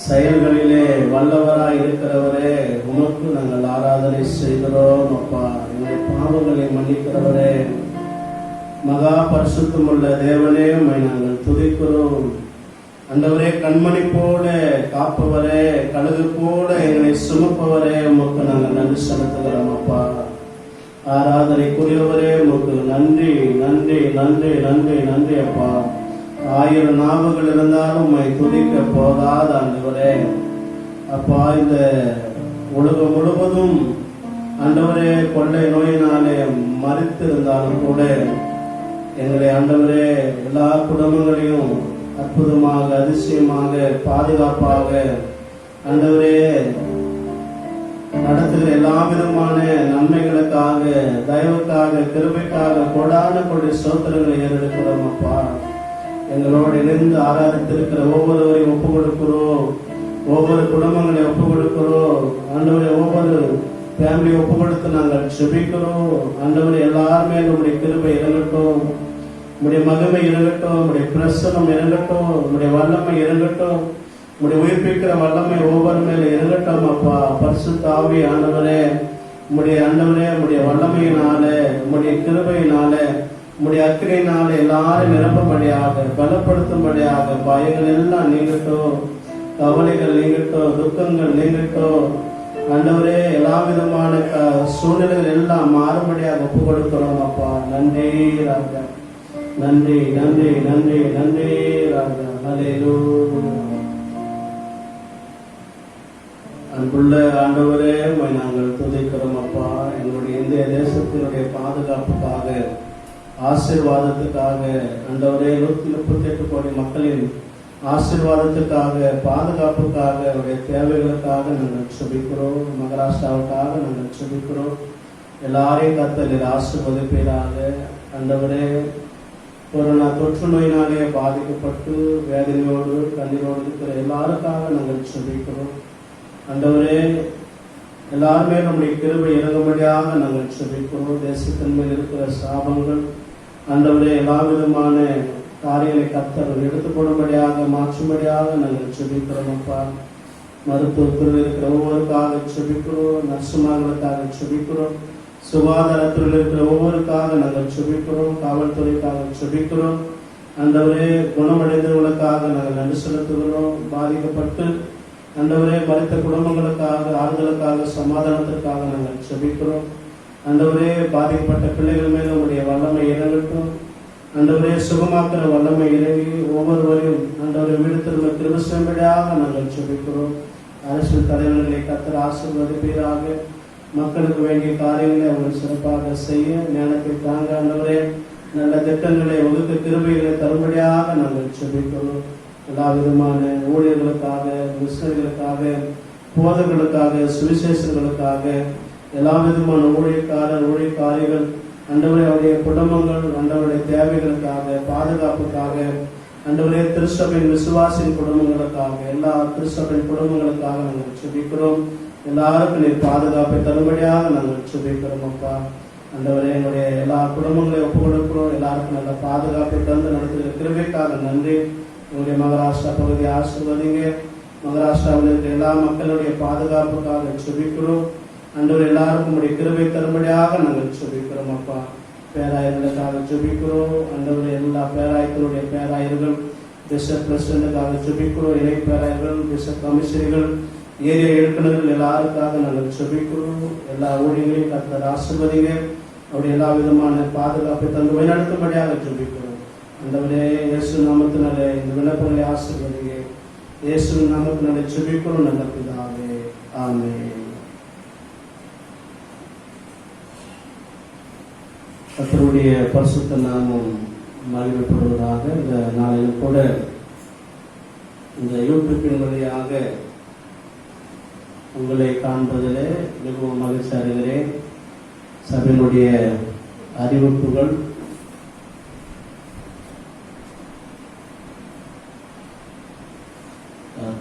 செயல்களிலே வல்லவராய் இருக்கிறவரே, உமக்கு நாங்கள் ஆராதனை செய்கிறோம் அப்பா. எங்கள் பாவங்களை மன்னிக்கிறவரே, மகா பரிசுத்தமுள்ள தேவனே, உம்மை நாங்கள் துதிக்கிறோம் ஆண்டவரே. கண்மணி போல காப்பவரே, கழுகு போல எங்களை சுமப்பவரே, உமக்கு நாங்கள் நன்றி செலுத்துகிறோம் அப்பா. ஆராதனைக்குரியவரே, உமக்கு நன்றி நன்றி நன்றி நன்றி நன்றி அப்பா. 1000 நாவுகள் இருந்தாலும் உம்மை துதிக்க போதாத ஆண்டவரே அப்பா. இந்த உலகம் முழுவதும் ஆண்டவரே கொள்ளை நோயினாலே மரித்திருந்தாலும் கூட எங்களை ஆண்டவரே எல்லா குடும்பங்களையும் அற்புதமாக அதிசயமாக பாதுகாப்பாக ஆண்டவரே நடத்துகிற எல்லா விதமான நன்மைகளுக்காக தயவுக்காக கிருபைக்காக கொடான கொடி சோத்திரங்களை ஏறெடுக்கிறோம் அப்பா. எங்களோடு இணைந்து ஆராதித்திருக்கிற ஒவ்வொருவரையும் ஒப்பு கொடுக்கிறோம். ஒவ்வொரு குடும்பங்களை ஒப்பு கொடுக்கிறோம் ஆண்டவரை. ஒவ்வொரு ஃபேமிலி ஒப்பு கொடுத்து நாங்கள் செபிக்கிறோம் ஆண்டவரை. எல்லாருமே நம்முடைய கிருபை இறங்கட்டும், நம்முடைய மகிமை இறங்கட்டும், நம்முடைய பிரசனம் இறங்கட்டும், நம்முடைய வல்லமை இறங்கட்டும், நம்முடைய உயிர்ப்பிக்கிற வல்லமை ஒவ்வொரு மேல இறங்கட்டும் அப்பா. பரிசுத்த ஆவி ஆண்டவரே, நம்முடைய ஆண்டவரே, நம்முடைய வல்லமையினாலே, நம்முடைய கிருபையினாலே, நம்முடைய அக்கிரையினாலே எல்லாரும் நிரப்பும்படியாக பலப்படுத்தும்படியாக பயங்கள் எல்லாம் நீங்கட்டும், கவலைகள் நீங்கட்டும், துக்கங்கள் நீங்கட்டும் ஆண்டவரே. எல்லா விதமான சூழ்நிலைகள் எல்லாம் மாறும்படியாக ஒப்பு கொடுக்கிறோம் அப்பா. நன்றி ராஜா, நன்றி நன்றி நன்றி நன்றி ராஜா. ஹல்லேலூயா. அன்புள்ள ஆண்டவரே, உம்மை நாங்கள் துதிக்கிறோம் அப்பா. எங்களுடைய இந்திய தேசத்தினுடைய பாதுகாப்புக்காக, ஆசீர்வாதத்துக்காக ஆண்டவரே, 138 கோடி மக்களின் ஆசீர்வாதத்துக்காக, பாதுகாப்புக்காக, அவருடைய தேவைகளுக்காக நாங்கள் செபிக்கிறோம். மகாராஷ்டிராவுக்காக நாங்கள் செபிக்கிறோம். எல்லாரையும் கர்த்தர் ஆசீர்வதிப்பீராக ஆண்டவரே. கொரோனா தொற்று நோயினாலே பாதிக்கப்பட்டு வேதனையோடு கண்ணீரோடு இருக்கிற எல்லாருக்காக நாங்கள் செபிக்கிறோம் ஆண்டவரே. எல்லாருமே நம்முடைய கிருபை இறங்கும்படியாக நாங்கள் செபிக்கிறோம். தேசத்தின் மேல் இருக்கிற சாபங்கள் ஆண்டவரே, எல்லா விதமான காரியங்களை கர்த்தர் எடுத்துக்கொள்ளும்படியாக மாற்றும்படியாக நாங்கள் செபிக்கிறோம் அப்பா. மருத்துவத்துறையில் இருக்கிற ஒவ்வொருக்காக செபிக்கிறோம், நர்சுமார்களுக்காக செபிக்கிறோம், சுகாதாரத்துறையில் இருக்கிற ஒவ்வொருக்காக நாங்கள் செபிக்கிறோம், காவல்துறைக்காக செபிக்கிறோம் ஆண்டவரே. குணமடைந்தவர்களுக்காக நாங்கள் நன்றி செலுத்துகிறோம். பாதிக்கப்பட்டு ஆண்டவரே மரித்த குடும்பங்களுக்காக ஆறுதலுக்காக சமாதானத்திற்காக நாங்கள் செபிக்கிறோம் ஆண்டவரே. பாதிக்கப்பட்ட பிள்ளைகள் மேல உடைய வல்லமை இறங்கட்டும் ஆண்டவரே. சுகமாக்குற வல்லமை இறங்கி ஒவ்வொருவரையும் ஆண்டவரை வீடு திரும்ப கிருபை செய்யும்படியாக நாங்கள் செபிக்கிறோம். அரசியல் தலைவர்களை கர்த்தர் ஆசீர்வதிப்பீராக. மக்களுக்கு வேண்டிய காரியங்களை அவங்க சிறப்பாக செய்ய ஞானத்தை தாங்க ஆண்டவரே. நல்ல திட்டங்களை வகுத்த கிருபைகளை தரும்படியாக நாங்கள் செபிக்கிறோம். எல்லா விதமான ஊழியர்களுக்காக, மிஷனரிகளுக்காக, போதர்களுக்காக, சுவிசேஷங்களுக்காக, எல்லா விதமான ஊழியக்காரிகள் ஆண்டவரே, அவருடைய குடும்பங்கள் ஆண்டவருடைய தேவைகளுக்காக, பாதுகாப்புக்காக ஆண்டவரே, திருச்சபையின் விசுவாசின் குடும்பங்களுக்காக, எல்லா திருச்சபையின் குடும்பங்களுக்காக நாங்கள் செபிக்கிறோம். எல்லாருக்கும் நீர் பாதுகாப்பை தரும்படியாக நாங்கள் செபிக்கிறோம் அப்பா. ஆண்டவரே, என்னுடைய எல்லா குடும்பங்களையும் ஒப்பு கொடுக்கிறோம். எல்லாருக்கும் நல்ல பாதுகாப்பை தந்து நடத்துகிற கிருபைக்காக நன்றி. உங்களுடைய மகாராஷ்டிரா பகுதியை ஆசீர்வதிங்க. மகாராஷ்டிராவில் இருக்கிற எல்லா மக்களுடைய பாதுகாப்புக்காக செபிக்கிறோம் ஆண்டவர். எல்லாருக்கும் உடைய கிருபை தரும்படியாக நாங்கள் செபிக்கிறோம் அப்பா. பேராயர்களுக்காக செபிக்கிறோம் ஆண்டவர். எல்லா பேராயர்களுடைய பேராயர்கள், பிஷப் பிரசிடண்டுக்காக செபிக்கிறோம். இணை பேராயர்கள், பிஷப் கமிஷனர்கள், ஏரியா இயக்குநர்கள் எல்லாருக்காக நாங்கள் செபிக்கிறோம். எல்லா ஊழியர்களையும் கர்த்தர் ஆசீர்வதிங்க. அவருடைய எல்லா விதமான பாதுகாப்பை தந்து வழிநடத்தும்படியாக செபிக்கிறோம் ஆண்டவரே. இயேசு நாமத்தினாலே இந்த விண்ணப்பங்களை ஆசீர்வதிங்க. இயேசு நாமத்தினாலே செபிக்கிறோம் நல்ல பிதாவே, ஆமென். கர்த்தருடைய பரிசுத்த நாமம் மகிமைப்படுவதாக. இந்த நாளில் கூட இந்த யூடியூப்பின் வழியாக உங்களை காண்பதிலே மிகவும் மகிழ்ச்சி அடைகிறேன். சபையினுடைய அறிவிப்புகள்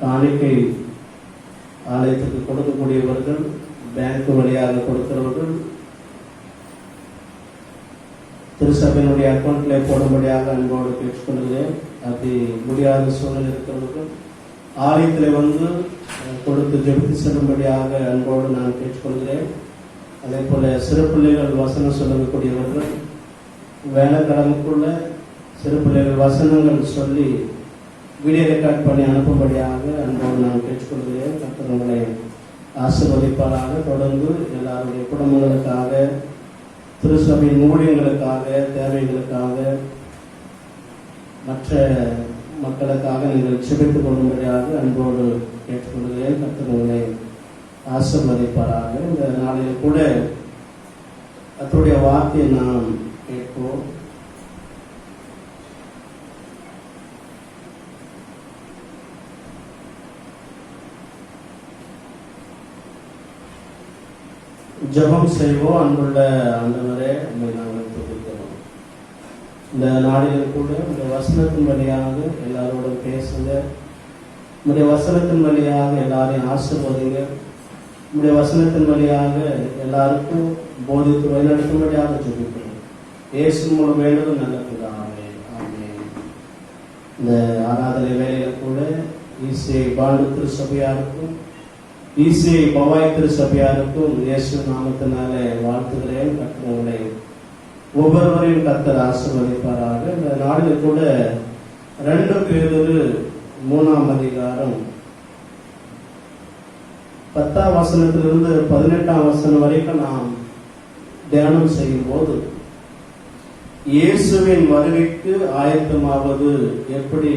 காணிக்கை ஆலயத்துக்கு கொடுக்கக்கூடியவர்கள், பேங்க் வழியாக கொடுக்கிறவர்கள் திருச்சபையினுடைய அக்கௌண்ட்ல போடும்படியாக அன்போடு கேட்டுக்கொள்கிறேன். அப்படி முடியாத சூழ்நிலை இருக்கிறவர்கள் ஆலயத்தில் வந்து கொடுத்து ஜெபித்து செல்லும்படியாக அன்போடு நான் கேட்டுக்கொள்கிறேன். அதே போல சிறு பிள்ளைகள் வசனம் சொல்லக்கூடியவர்கள் வேலைக்கிழமைக்குள்ள சிறு பிள்ளைகள் வசனங்கள் சொல்லி வீடியோ ரெக்கார்ட் பண்ணி அனுப்பும்படியாக அன்போடு நான் கேட்டுக்கொள்கிறேன். கர்த்தர் உங்களை ஆசீர்வதிப்பாராக. தொடர்ந்து எல்லாருடைய குடும்பங்களுக்காக, திருச்சபையின் ஊழியங்களுக்காக, தேவைகளுக்காக, மற்ற மக்களுக்காக நீங்கள் செபித்துக் கொள்ளும்படியாக அன்போடு கேட்டுக்கொள்கிறேன். கர்த்தர் உங்களை ஆசீர்வதிப்பாராக. இந்த நாளில் கூட கர்த்தருடைய வார்த்தையை நாம் கேட்போம். ஜெபம் செய்வோம். அன்புள்ள ஆண்டவரே, உம்மை நாங்கள் துதிக்கிறோம். இந்த நாளில் கூட உடைய வசனத்தின் வழியாக எல்லாரோடும் பேசுங்க. உடைய வசனத்தின் வழியாக எல்லாரையும் ஆசீர்வதிங்க. உடைய வசனத்தின் வழியாக எல்லாருக்கும் போதித்து வழிநடத்தும்படியாக ஜெபிக்கிறோம். இயேசு மூலம் வேண்டுதல் நல்ல பிதாவே, ஆமென். இந்த ஆராதனை வேலையில கூட ஈசிஐ பாண்டு திருச்சபையாருக்கும் ஈசிஐ பவாய் திருச்சபையாருக்கும் இயேசு நாமத்தினாலே வாழ்த்துகிறேன். கர்த்தர் உங்களை ஒவ்வொருவரையும் கர்த்தர் ஆசீர்வதிப்பாராக. இந்த நாளில் கூட 2 பேதுரு 3ஆம் அதிகாரம் 10ஆம் வசனத்திலிருந்து 18ஆம் வசனம் வரைக்கும் நாம் தியானம் செய்யும் போது இயேசுவின் வருகைக்கு ஆயத்தமாவது எப்படி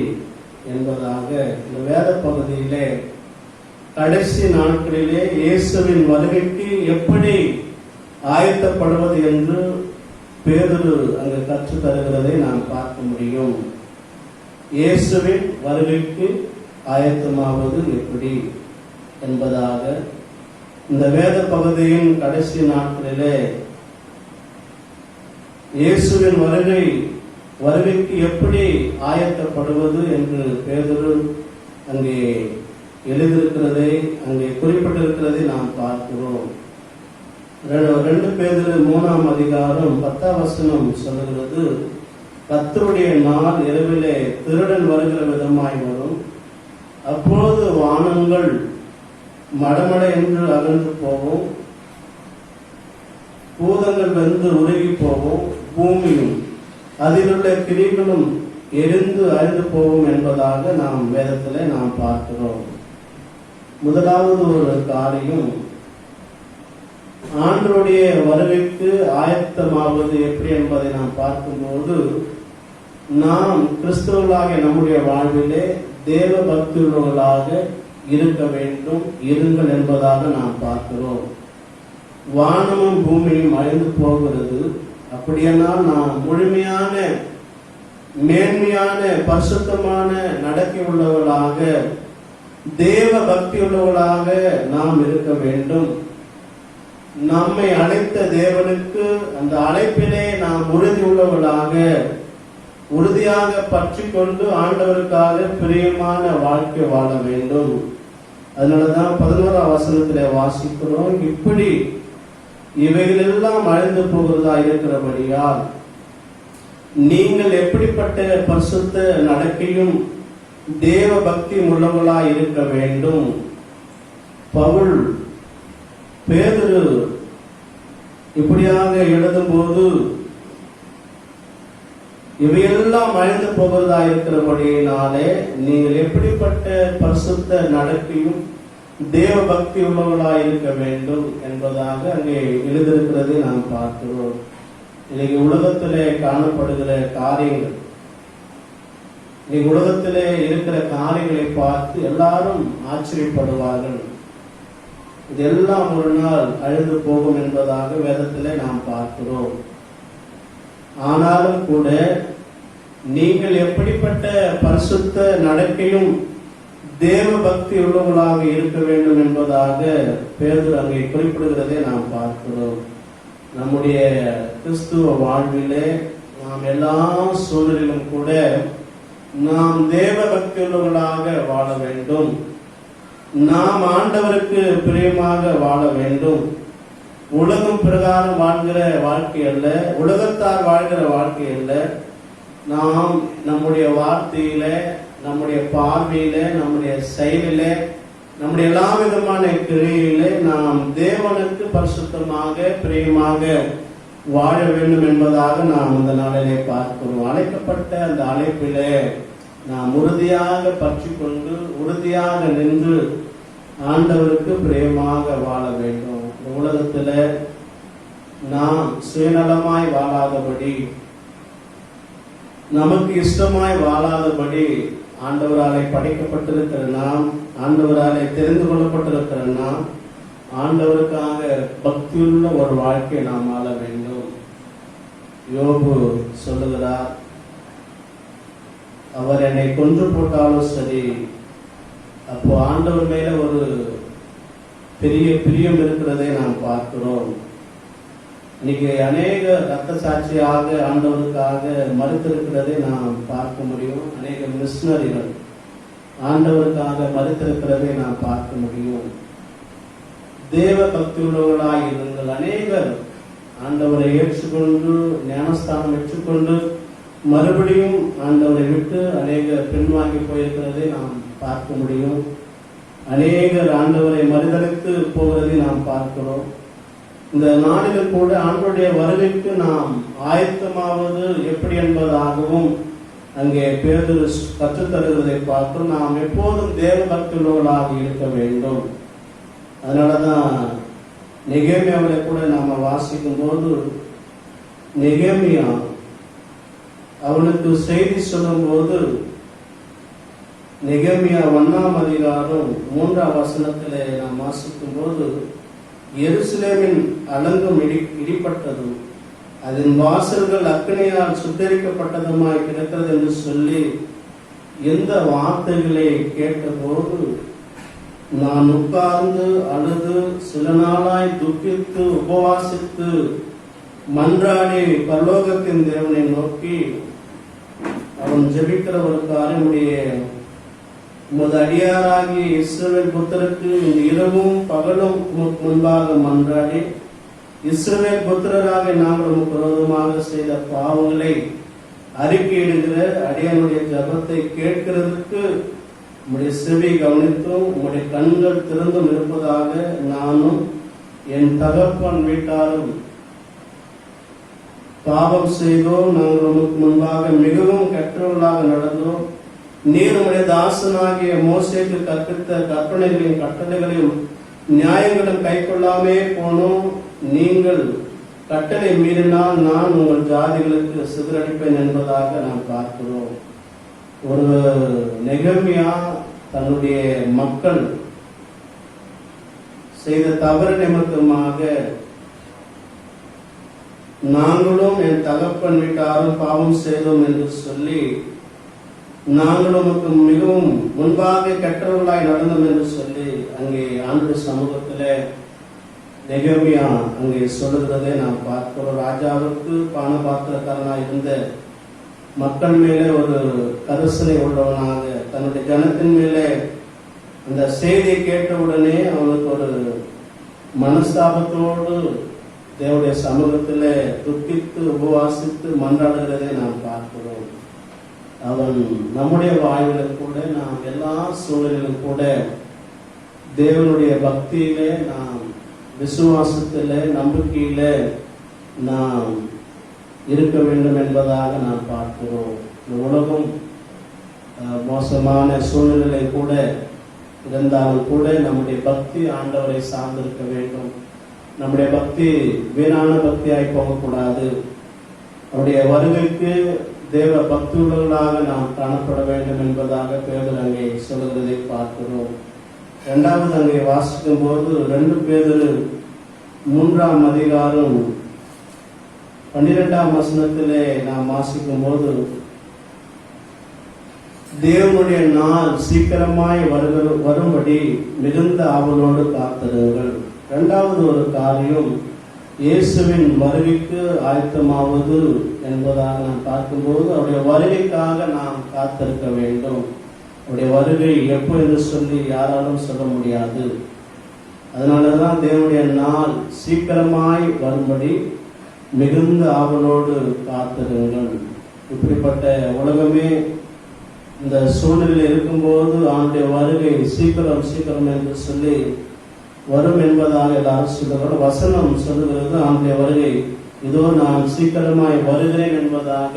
என்பதாக இந்த வேத பகுதியிலே கடைசி நாட்களிலே இயேசுவின் வருகைக்கு எப்படி ஆயத்தப்படுவது என்று பேதுரு அங்கு கற்றுத் தருகிறதை நாம் பார்க்க முடியும். இயேசுவின் வருகைக்கு ஆயத்தமாவது எப்படி என்பதாக இந்த வேத பகுதியின் கடைசி நாட்களிலே இயேசுவின் வருகைக்கு எப்படி ஆயத்தப்படுவது என்று பேதுரு அங்கே எழுதியிருக்கிறதை, அங்கே குறிப்பிட்டிருக்கிறதை நாம் பார்க்கிறோம். 2 பேதுரு 3ஆம் அதிகாரம் 10ஆம் வசனம் சொல்லுகிறது, கர்த்தருடைய நாள் இரவிலே திருடன் வருகிற விதமாய் வரும். அப்பொழுது வானங்கள் மடமட என்று அகன்று போகும், பூதங்கள் வெந்து உருகி போகும், பூமியும் அதிலுள்ள கிரிகளும் எரிந்து அழிந்து போகும் என்பதாக நாம் வேதத்திலே நாம் பார்க்கிறோம். முதலாவது ஒரு காரியம், ஆண்டவருடைய வருகைக்கு ஆயத்தமாவது எப்படி என்பதை நாம் பார்க்கும்போது நாம் கிறிஸ்தவர்களாக நம்முடைய வாழ்விலே தேவ பக்தியுள்ளவர்களாக இருக்க வேண்டும், இருங்கள் என்பதாக நாம் பார்க்கிறோம். வானமும் பூமியும் அழிந்து போகிறது. அப்படியானால் நாம் முழுமையான மேன்மையான பரிசுத்தமான நடக்கை உள்ளவர்களாக, தேவ பக்தி உள்ளவர்களாக நாம் இருக்க வேண்டும். நம்மை அழைத்த தேவனுக்கு அந்த அழைப்பிலே நாம் உறுதி உள்ளவர்களாக, உறுதியாக பற்றி கொண்டு ஆண்டவருக்காக பிரியமான வாழ்க்கை வாழ வேண்டும். அதனாலதான் 11ஆம் வசனத்திலே வாசிக்கிறோம், இப்படி இவைகளெல்லாம் அழிந்து போகிறதா இருக்கிறபடியால் நீங்கள் எப்படிப்பட்ட பரிசுத்த நடக்கையும் தேவ பக்தி உள்ளவர்களாய் இருக்க வேண்டும். பவுல் பேதுரு இப்படியாக எழுதும் போது இவையெல்லாம் அழிந்து போகிறதா இருக்கிறபடியினாலே நீங்கள் எப்படிப்பட்ட பரிசுத்த நடக்கையும் தேவ பக்தி உள்ளவர்களாய் இருக்க வேண்டும் என்பதாக அங்கே எழுதியிருக்கிறதை நாம் பார்க்கிறோம். இன்னைக்கு உலகத்திலே காணப்படுகிற காரியங்கள், இன்னைக்கு உலகத்திலே இருக்கிற காரியங்களை பார்த்து எல்லாரும் ஆச்சரியப்படுவார்கள். இதெல்லாம் ஒரு நாள் அழிந்து போகும் என்பதாக வேதத்திலே நாம் பார்க்கிறோம். ஆனாலும் கூட நீங்கள் எப்படிப்பட்ட பரிசுத்த நடக்கையும் தேவ பக்தி உள்ளவர்களாக இருக்க வேண்டும் என்பதாக பேதுரு அங்கே குறிப்பிடுகிறதை நாம் பார்க்கிறோம். நம்முடைய கிறிஸ்துவ வாழ்விலே நாம் எல்லா சூழலிலும் கூட நாம் தேவ பக்தி உள்ளவர்களாக வாழ வேண்டும். நாம் ஆண்டவருக்கு பிரியமாக வாழ வேண்டும். உலகம் பிரகாரம் வாழ்கிற வாழ்க்கை அல்ல, உலகத்தார் வாழ்கிற வாழ்க்கை அல்ல, நாம் நம்முடைய வார்த்தையில, நம்முடைய பார்வையில, நம்முடைய செயலில, நம்முடைய எல்லா விதமான கிரியையிலே நாம் தேவனுக்கு பரிசுத்தமாக பிரியமாக வாழ வேண்டும் என்பதாக நாம் இந்த நாளிலே பார்க்கிறோம். அழைக்கப்பட்ட அந்த அழைப்பிலே நாம் உறுதியாக பற்றி கொண்டு உறுதியாக நின்று ஆண்டவருக்கு பிரியமாக வாழ வேண்டும். இந்த உலகத்துல நாம் சுயநலமாய் வாழாதபடி, நமக்கு இஷ்டமாய் வாழாதபடி, ஆண்டவராலே படைக்கப்பட்டிருக்கிற நாம், ஆண்டவராலே தெரிந்து கொள்ளப்பட்டிருக்கிற நாம், ஆண்டவருக்காக பக்தியுள்ள ஒரு வாழ்க்கை நாம் வாழ வேண்டும். யோபு சொல்லுகிறார், அவர் என்னை கொன்று போட்டாலும் சரி. அப்போ ஆண்டவர் மேல ஒரு பெரிய பிரியம் இருக்கிறதை நாம் பார்க்கிறோம். இன்னைக்கு அநேக ரத்த சாட்சியாக ஆண்டவருக்காக மறுத்திருக்கிறதை நாம் பார்க்க முடியும். அநேக மிஷனரிகள் ஆண்டவருக்காக மறுத்திருக்கிறதை நாம் பார்க்க முடியும். தேவ பக்தியுள்ளவர்களாக இருங்கள். அநேகர் ஆண்டவரை ஏற்றுக்கொண்டு ஞானஸ்தானம் ஏற்றுக்கொண்டு மறுபடியும் ஆண்டவரை விட்டு அநேகர் பின்வாங்கி போயிருக்கிறதை நாம் பார்க்க முடியும். அநேகர் ஆண்டவரை மறுதளித்து போகிறதை நாம் பார்க்கிறோம். இந்த நாளில் கூட ஆண்டவருடைய வருகைக்கு நாம் ஆயத்தமாவது எப்படி என்பதாகவும் அங்கே பேதுரு கற்றுத்தருவதை பார்த்து நாம் எப்போதும் தேவ பக்தியுள்ளவர்களாக இருக்க வேண்டும். அதனாலதான் நெகேமியாவை கூட நாம வாசிக்கும் போது, நெகேமியா அவனுக்கு செய்தி சொல்லும் போது, நெகேமியா 1ஆம் அதிகாரம் 3ஆம் வசனத்திலே நாம் வாசிக்கும் போது, எருசலேமின் அலங்கம் இடிப்பட்டது, அதன் வாசல்கள் அக்கினியால் சுட்டரிக்கப்பட்டதுமாய் கிடக்கிறது என்று சொல்லி எந்த வார்த்தைகளை கேட்டபோது, நான் உட்கார்ந்து அழுது சில நாளாய் துக்கித்து உபவாசித்து மன்றாடி பரலோகத்தின் தேவனை நோக்கி அவன் ஜெபிக்கிறவருக்காக உமது அடியாராகிய இஸ்ரவேல் புத்திரருக்கு இந்த இரவும் பகலும் முன்பாக மன்றாடி, இஸ்ரவேல் புத்திரராக நாங்கள் உமக்கு விரோதமாக செய்த பாவங்களை அறிக்கையிடுகிற அடியானுடைய ஜபத்தை கேட்கிறதுக்கு உம்முடைய செவி கவனித்தும் உம்முடைய கண்கள் திறந்தும் இருப்பதாக நானும் என் தகப்பன் வீட்டாரும் பாவம் செய்தோம். நாங்கள் உமக்கு முன்பாக மிகவும் கெட்டவர்களாக நடந்தோம். நீர் உம்முடைய தாசனாகிய மோசேக்கு கற்பித்த கற்பனைகளையும் கட்டளைகளையும் நியாயங்களும் கைக்கொள்ளாமே போனோம். நீங்கள் கட்டளை மீறினால் நான் உங்கள் ஜாதிகளுக்கு சிதறடிப்பேன் என்பதாக நாம் பார்க்கிறோம். ஒரு நெகேமியா தன்னுடைய மக்கள் செய்த தவறு நிமித்தமாக, நாங்களும் என் தகப்பன் வீட்டாரும் பாவம் செய்தோம் என்று சொல்லி, நாங்களும் மிகவும் முன்பாக கெட்டவர்களாய் நடந்தோம் என்று சொல்லி அங்கே ஆண்டு சமூகத்திலே நெகேமியா அங்கே சொல்லுகிறதை நாம் பார்க்கிறோம். ராஜாவுக்கு பானபாத்திரக்காரனாய் இருந்த மக்கள் மேலே ஒரு கரிசனை உள்ளவனாக, தன்னுடைய ஜனத்தின் மேலே அந்த செய்தியை கேட்டவுடனே அவனுக்கு ஒரு மனஸ்தாபத்தோடு தேவனுடைய சமூகத்திலே துக்கித்து உபவாசித்து மன்றாடுகிறதை நாம் பார்க்கிறோம். அவன் நம்முடைய வாழ்வில் கூட நாம் எல்லா சூழலிலும் கூட தேவனுடைய பக்தியிலே, நாம் விசுவாசத்திலே, நம்பிக்கையிலே நாம் இருக்க வேண்டும் என்பதாக நாம் பார்க்கிறோம். இந்த உலகம் மோசமான சூழ்நிலை கூட இருந்தாலும் கூட நம்முடைய பக்தி ஆண்டவரை சார்ந்திருக்க வேண்டும். நம்முடைய பக்தி வீணான பக்தியாய் போகக்கூடாது. அவருடைய வருகைக்கு தேவ பக்தியுள்ளவர்களாக நாம் காணப்பட வேண்டும் என்பதாக பேதுரு அங்கே சொல்கிறதை பார்க்கிறோம். 2வது அங்கே வாசிக்கும் போது 2 பேதுரு 3ஆம் அதிகாரம் 12ஆம் வசனத்திலே நாம் வாசிக்கும் போது, தேவனுடைய நாள் சீக்கிரமாய் வரும்படி மிகுந்த ஆவலோடு காத்திருங்கள். 2வது ஒரு காரியம் இயேசுவின் வருகைக்கு ஆயத்தமாவது என்பதாக நாம் பார்க்கும்போது, அவருடைய வருகைக்காக நாம் காத்திருக்க வேண்டும். அவருடைய வருகை எப்போ என்று சொல்லி யாராலும் சொல்ல முடியாது. அதனாலதான் தேவனுடைய நாள் சீக்கிரமாய் வரும்படி மிகுந்த ஆவலோடு காத்திருங்கள். இப்படிப்பட்ட உலகமே இந்த சூழ்நிலையில் இருக்கும்போது அவனுடைய வருகை சீக்கிரம் சீக்கிரம் என்று சொல்லி வரும் என்பதாக எல்லாரும் சொல்லுகிற வசனம் சொல்லுகிறது. அவனுடைய வருகை இதோ நான் சீக்கிரமாய் வருகிறேன் என்பதாக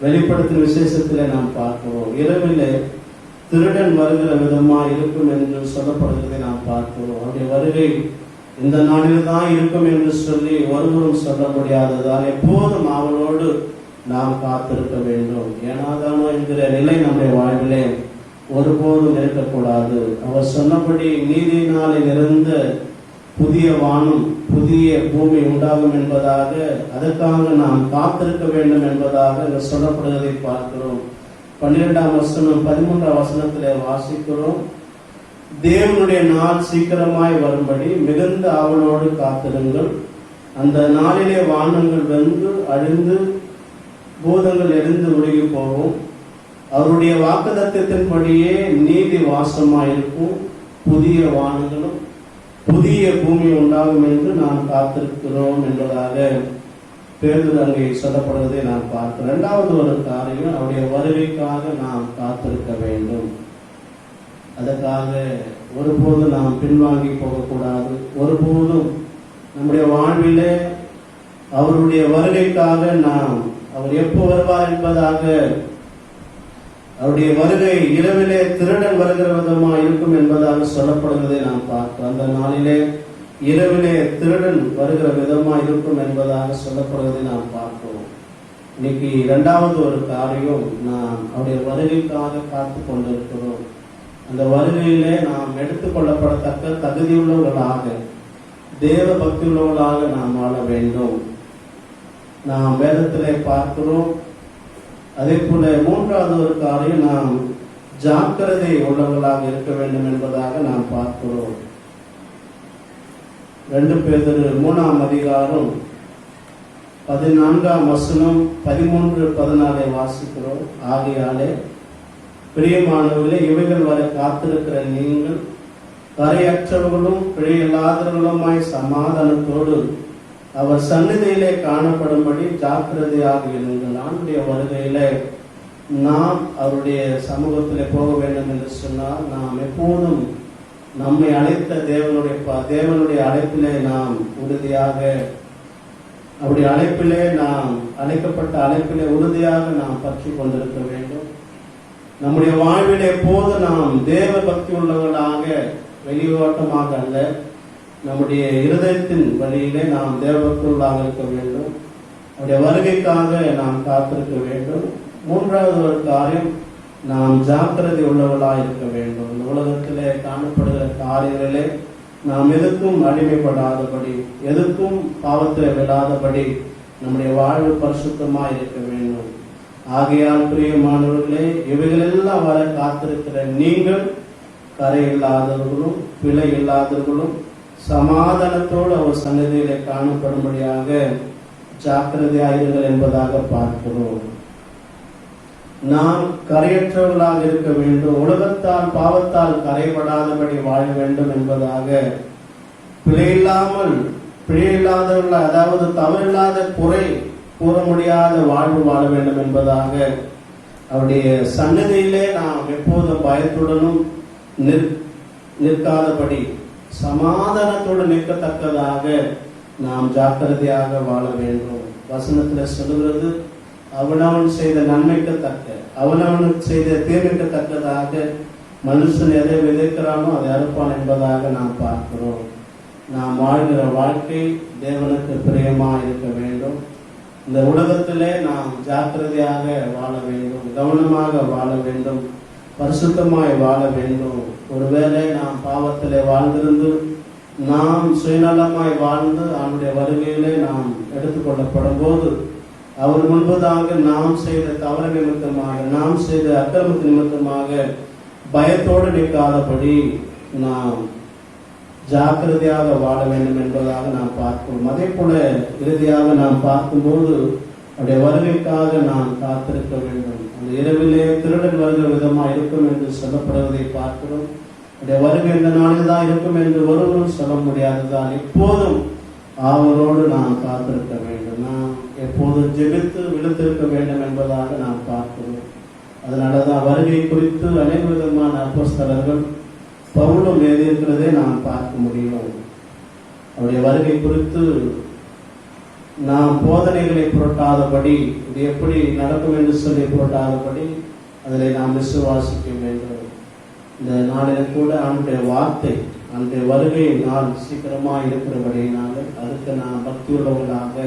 வெளிப்படுத்தும் விசேஷத்திலே நாம் பார்க்கிறோம். இரவிலே திருடன் வருகிற விதமா இருக்கும் என்று சொல்லப்படுகிறதை நாம் பார்க்கிறோம். அவருடைய வருகை இந்த நாளில் தான் இருக்கும் என்று சொல்லி ஒருவரும் சொல்ல முடியாததால் எப்போதும் அவளோடு நாம் காத்திருக்க வேண்டும். ஏனாதானோ என்கிற நிலை நம்முடைய வாழ்விலே ஒருபோதும் இருக்கக்கூடாது. அவர் சொன்னபடி நீதியினாலே நிறைந்த புதிய வானம் புதிய பூமி உண்டாகும் என்பதாக, அதற்காக நாம் காத்திருக்க வேண்டும் என்பதாக இங்கு சொல்லப்படுவதை பார்க்கிறோம். 12ஆம் வசனம் 13ஆம் வசனத்திலே வாசிக்கிறோம். தேவனுடைய நாள் சீக்கிரமாய் வரும்படி மிகுந்த ஆவலோடு காத்திருங்கள். அந்த நாளிலே வானங்கள் வெந்து அழிந்து பூதங்கள் எரிந்து உருகி போகும். அவருடைய வாக்குத்தத்தத்தின்படியே நீதி வாசமாயிருக்கும். புதிய வானங்களும் புதிய பூமி உண்டாகும் என்று நாம் காத்திருக்கிறோம் என்பதாக பேதுரு அங்கே சொல்லப்படுவதை நாம் பார்க்கிறோம். இரண்டாவது ஒரு காரியம், அவருடைய வருகைக்காக நாம் காத்திருக்க வேண்டும். அதற்காக ஒருபோதும் நாம் பின்வாங்கி போகக்கூடாது. ஒருபோதும் நம்முடைய வாழ்விலே அவருடைய வருகைக்காக நாம் அவர் எப்போ வருவார் என்பதாக, அவருடைய வருகை இரவிலே திருடன் வருகிற விதமா இருக்கும் என்பதாக சொல்லப்படுவதை நாம் பார்க்கிறோம். அந்த நாளிலே இரவிலே திருடன் வருகிற விதமா இருக்கும் என்பதாக சொல்லப்படுவதை நாம் பார்க்கிறோம். இன்னைக்கு இரண்டாவது ஒரு காரியம், நாம் அவருடைய வருகைக்காக காத்து கொண்டிருக்கிறோம். அந்த வருகையிலே நாம் எடுத்துக்கொள்ளப்படத்தக்க தகுதியுள்ளவர்களாக, தேவ பக்தி உள்ளவர்களாக நாம் வாழ வேண்டும். நாம் வேதத்திலே பார்க்கிறோம். அதே போல மூன்றாவது ஒரு காரியம், நாம் ஜாக்கிரதை உள்ளவர்களாக இருக்க வேண்டும் என்பதாக நாம் பார்க்கிறோம். 2 பேதுரு 3ஆம் அதிகாரம் 14ஆம் வசனம் 13-14 வாசிக்கிறோம். ஆகையாலே பிரியமானவர்களே, இவைகள் வரை காத்திருக்கிற நீங்கள் கரையற்றவர்களும் பிழையில்லாதவர்களுமாய் சமாதானத்தோடு அவர் சந்நிதியிலே காணப்படும்படி ஜாக்கிரதையாக இருங்கள். ஆண்டுடைய வருகையிலே நாம் அவருடைய சமூகத்திலே போக வேண்டும் என்று சொன்னால், நாம் எப்போதும் நம்மை அழைத்த தேவனுடைய அழைப்பிலே நாம் உறுதியாக, அவருடைய அழைப்பிலே நாம் அழைக்கப்பட்ட அழைப்பிலே உறுதியாக நாம் பற்றி கொண்டிருக்க வேண்டும். நம்முடைய வாழ்விலே எப்போது நாம் தேவ பக்தி உள்ளவர்களாக, வெளியோட்டமாக அல்ல, நம்முடைய இருதயத்தின் வழியிலே நாம் தேவபக்தியுள்ளவர்களாக இருக்க வேண்டும். அவருடைய வருகைக்காக நாம் காத்திருக்க வேண்டும். மூன்றாவது ஒரு காரியம், நாம் ஜாக்கிரதை உள்ளவர்களாக இருக்க வேண்டும். இந்த உலகத்திலே காணப்படுகிற காரியங்களிலே நாம் எதுக்கும் அடிமைப்படாதபடி, எதுக்கும் பாவத்தில் விடாதபடி நம்முடைய வாழ்வு பரிசுத்தமாக இருக்க வேண்டும். ஆகையால் பிரியமானவர்களே, இவைகளெல்லாம் வர காத்திருக்கிற நீங்கள் கரை இல்லாதவர்களும் பிழை இல்லாதவர்களும் சமாதானத்தோடு அவர் சன்னதியிலே காணப்படும்படியாக ஜாக்கிரதையாயிருங்கள் என்பதாக பார்க்கிறோம். நாம் கரையற்றவர்களாக இருக்க வேண்டும். உலகத்தால் பாவத்தால் கரைபடாதபடி வாழ வேண்டும் என்பதாக, பிழையில்லாதவர்கள், அதாவது தவறில்லாத குறை கூற முடியாத வாழ்வு வாழ வேண்டும் என்பதாக, அவருடைய சன்னதியிலே நாம் எப்போதும் பயத்துடனும் நிற்காதபடி சமாதானத்தோடு நிற்கத்தக்கதாக நாம் ஜாக்கிரதையாக வாழ வேண்டும். வசனத்தில் சொல்லுகிறது, அவனவன் செய்த நன்மைக்கு தக்க, அவனவனுக்கு செய்த தீமைக்கு தக்கதாக மனுஷன் எதை விதைக்கிறானோ அதை அறுப்பான் என்பதாக நாம் பார்க்கிறோம். நாம் வாழ்கிற வாழ்க்கை தேவனுக்கு பிரியமா இருக்க வேண்டும். இந்த உலகத்திலே நாம் ஜாக்கிரதையாக வாழ வேண்டும், கவனமாக வாழ வேண்டும், பரிசுத்தமாய் வாழ வேண்டும். ஒருவேளை நாம் பாவத்திலே வாழ்ந்திருந்து நாம் சுயநலமாய் வாழ்ந்து அவனுடைய வருகையிலே நாம் எடுத்துக்கொள்ளப்படும் போது, அவர் முன்பதாக நாம் செய்த தவறு நிமித்தமாக, நாம் செய்த அக்கிரமத்து நிமித்தமாக பயத்தோடு நிற்காதபடி நாம் ஜாக்கிரதையாக வாழ வேண்டும் என்பதாக நாம் பார்க்கிறோம். அதே போல இறுதியாக நாம் பார்க்கும்போது அவருடைய வருகைக்காக நாம் காத்திருக்க வேண்டும். அந்த இரவிலே திருடன் வருகிற விதமாக இருக்கும் என்று சொல்லப்படுவதை பார்க்கிறோம். அவருடைய வருகை இந்த நாளில் தான் இருக்கும் என்று ஒருவரும் சொல்ல முடியாததால் இப்போதும் அவரோடு நாம் காத்திருக்க வேண்டும். நாம் எப்போதும் ஜெபித்து விழுத்திருக்க வேண்டும் என்பதாக நாம் பார்க்கிறோம். அதனாலதான் வருகை குறித்து அநேக விதமான அப்போஸ்தலர்கள் பவுலும் எழுதியிருக்கிறதை நாம் பார்க்க முடியும். அவருடைய வருகை குறித்து நாம் போதனைகளை புரட்டாதபடி, இது எப்படி நடக்கும் என்று சொல்லி புரட்டாதபடி அதில் நாம் விசுவாசிக்க வேண்டும். இந்த நாளில் கூட அவனுடைய வார்த்தை, அவனுடைய வருகை நாள் சீக்கிரமாக இருக்கிறபடினால அதுக்கு நாம் பக்தி உள்ளவர்களாக,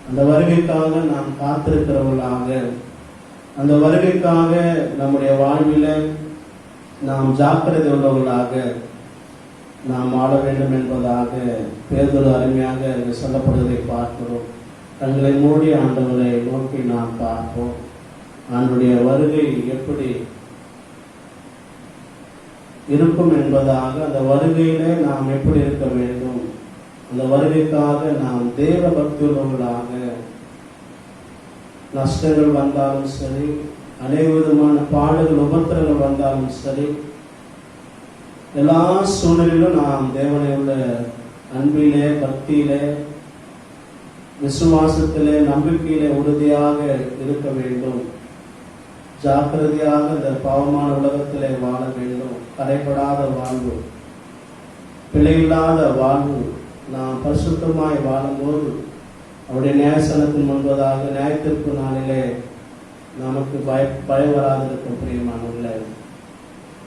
அந்த வருகைக்காக நாம் காத்திருக்கிறவர்களாக, அந்த வருகைக்காக நம்முடைய வாழ்வில் நாம் ஜாக்கிரதை உள்ளவர்களாக நாம் ஆட வேண்டும் என்பதாக பேதுரு அருமையாக சொல்லப்படுவதை பார்க்கிறோம். கண்களை மூடி ஆண்டவரை நோக்கி நாம் பார்ப்போம். ஆண்டுடைய வருகை எப்படி இருக்கும் என்பதாக, அந்த வருகையிலே நாம் எப்படி இருக்க வேண்டும், அந்த வருகைக்காக நாம் தேவ பக்தி உள்ளவர்களாக, நஷ்டங்கள் வந்தாலும் சரி, அநேக விதமான பாடுகள் உபத்திரங்கள் வந்தாலும் சரி, எல்லா சூழ்நிலையிலும் நாம் தேவனை உள்ள அன்பிலே, பக்தியிலே, விசுவாசத்திலே, நம்பிக்கையிலே உறுதியாக இருக்க வேண்டும். ஜாக்கிரதையாக இந்த பாவமான உலகத்திலே வாழ வேண்டும். கரைபடாத வாழ்வு, பிழையில்லாத வாழ்வு, நாம் பரிசுத்தமாய் வாழும்போது அவருடைய நியாயசனத்தின் முன்பதாக நியாயத்திற்கு நாளிலே நமக்கு பயம் வராதிருக்கும் பிரியமானவர்களே.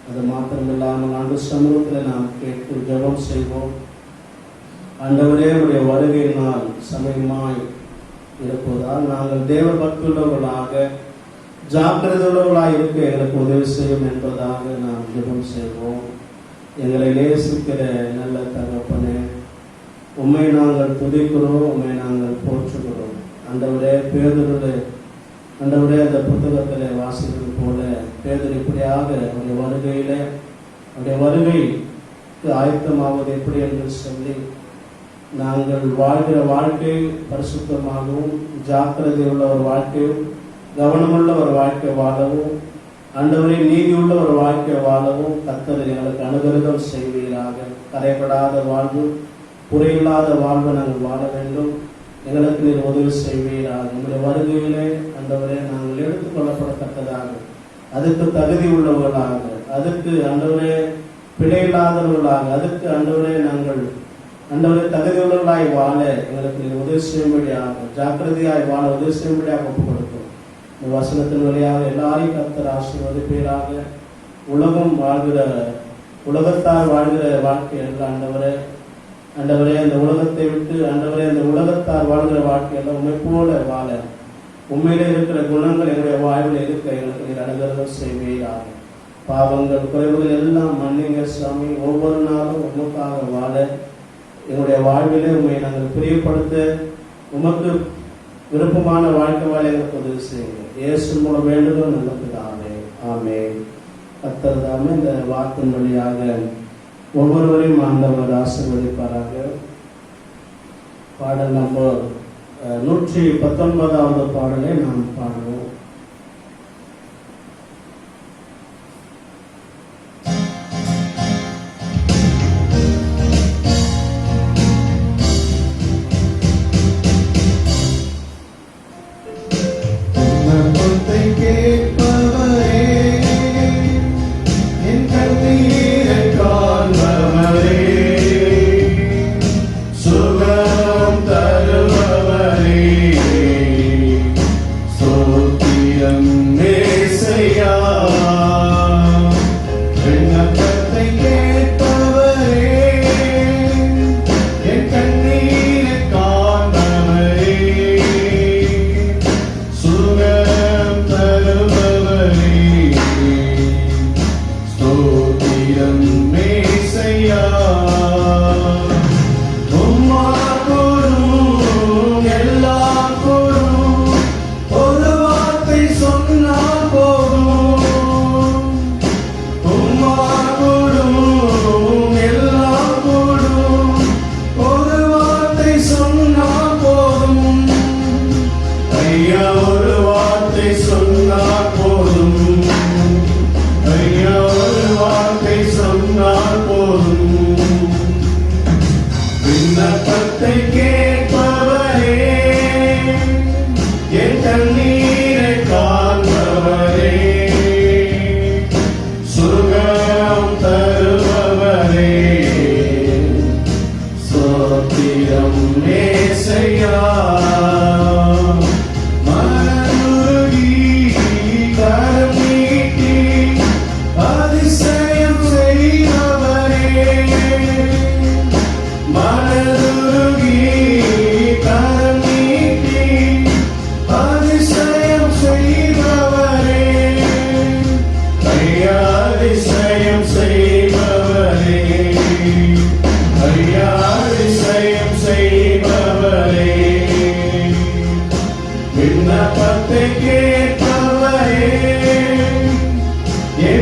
அது மாத்திரமில்லாமல் ஆண்டு சமூகத்தில் நாம் கேட்டு ஜெபம் செய்வோம். ஆண்டவரே, உடைய வருகையினால் சமயமாய் இருப்பதால் நாங்கள் தேவ பக்தியுள்ளவர்களாக, ஜாக்கிரதையுள்ளவர்களாக இருக்க எங்களுக்கு உதவி செய்யும் என்பதாக நாம் ஜெபம் செய்வோம். எங்களை நேசிக்கிற நல்ல தகப்பனே, உம்மை நாங்கள் துதிக்கிறோம், உம்மை நாங்கள் போற்றுகிறோம். ஆண்டவரே, ஆண்டவரே அந்த புத்தகத்தில் வாசிப்பது போல பேதுரு இப்படியாக அவருடைய வருகையில, அவருடைய வருகைக்கு ஆயத்தமாவது எப்படி என்று சொல்லி நாங்கள் வாழ்கிற வாழ்க்கை பரிசுத்தமாகவும், ஜாக்கிரதை உள்ள ஒரு வாழ்க்கையும், கவனமுள்ள ஒரு வாழ்க்கை வாழவும், ஆண்டவரே நீதியுள்ள ஒரு வாழ்க்கை வாழவும் கர்த்தர் எங்களுக்கு அனுகிரகம் செய்வீராக. கரைபடாத வாழ்வு, குறையில்லாத வாழ்வை நாங்கள் வாழ வேண்டும். எங்களுக்கு நீர் உதவி செய்வீராக. நம்முடைய வருகையிலே ஆண்டவரே நாங்கள் எடுத்துக்கொள்ளப்படத்தக்கதாக, அதுக்கு தகுதி உள்ளவர்களாக, அதுக்கு ஆண்டவரே பிழையில்லாதவர்களாக, அதுக்கு ஆண்டவரே நாங்கள் தகுதி உள்ளவர்களாய் வாழ எங்களுக்கு நீர் உதவி செய்யும்படியாக, ஜாக்கிரதையாய் வாழ உதவி செய்யும்படியாக ஒப்புக் கொடுக்கும். இந்த வசனத்தின் வழியாக எல்லாரையும் கர்த்தர் ஆசீர்வதிப்பீராக. உலகத்தார் வாழ்கிற வாழ்க்கை அல்ல ஆண்டவரே. ஆண்டவரே, அந்த உலகத்தை விட்டு ஆண்டவரே அந்த உலகத்தார் வாழ்கிற வாழ்க்கையெல்லாம் உண்மை போல வாழ, உண்மையிலே இருக்கிற குணங்கள் எங்களுடைய வாழ்வில் இருக்க எங்களுக்கு நீர் அனுகிரகம் செய்வீராக. பாவங்கள் குறைவுகள் எல்லாம் மன்னிங்க சுவாமி. ஒவ்வொரு நாளும் உமக்காக வாழ, எங்களுடைய வாழ்விலே உண்மை நாங்கள் பிரியப்படுத்த, உமக்கு விருப்பமான வாழ்க்கை வாழ எங்களுக்கு உதவி செய்யுங்க. இயேசு மூலம் வேண்டுதல் நல்லது தாமே. ஆமென். கர்த்தர் தாமே இந்த வார்த்தையின் வழியாக ஒவ்வொருவரையும் ஆண்டவர் ஆசீர்வதிப்பாராக. பாடல் நம்பர் 119வது பாடலை நாம் பாடுவோம். சுகம் தருபவரே,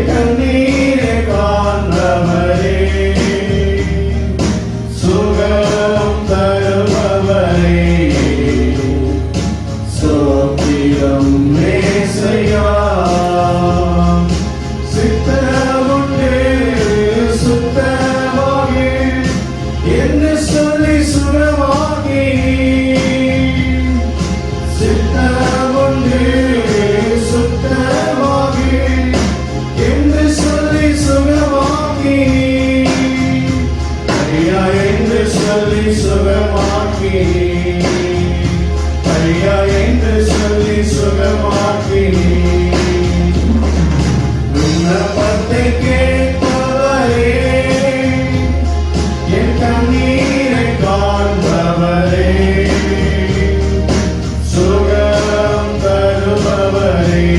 என் கண்ணீரை காண்பவரே, சுகம் தருபவரே, சோத்திரம் மேசையா. சித்தமுண்டு சுத்தமாகி என்ன சொல்லி சுகமாகி, சித்தமுண்டு சுத்தமாகி என்று சொல்லி சுகமாகி, ஐயா என்று சொல்லி சுகமாக்கி, ஐயா என்று சொல்லி சுகமாக்கி. விண்ணப்பத்தை கேட்பவரே, என் கண்ணீரை காண்பவரே, சுகம் தருபவரே,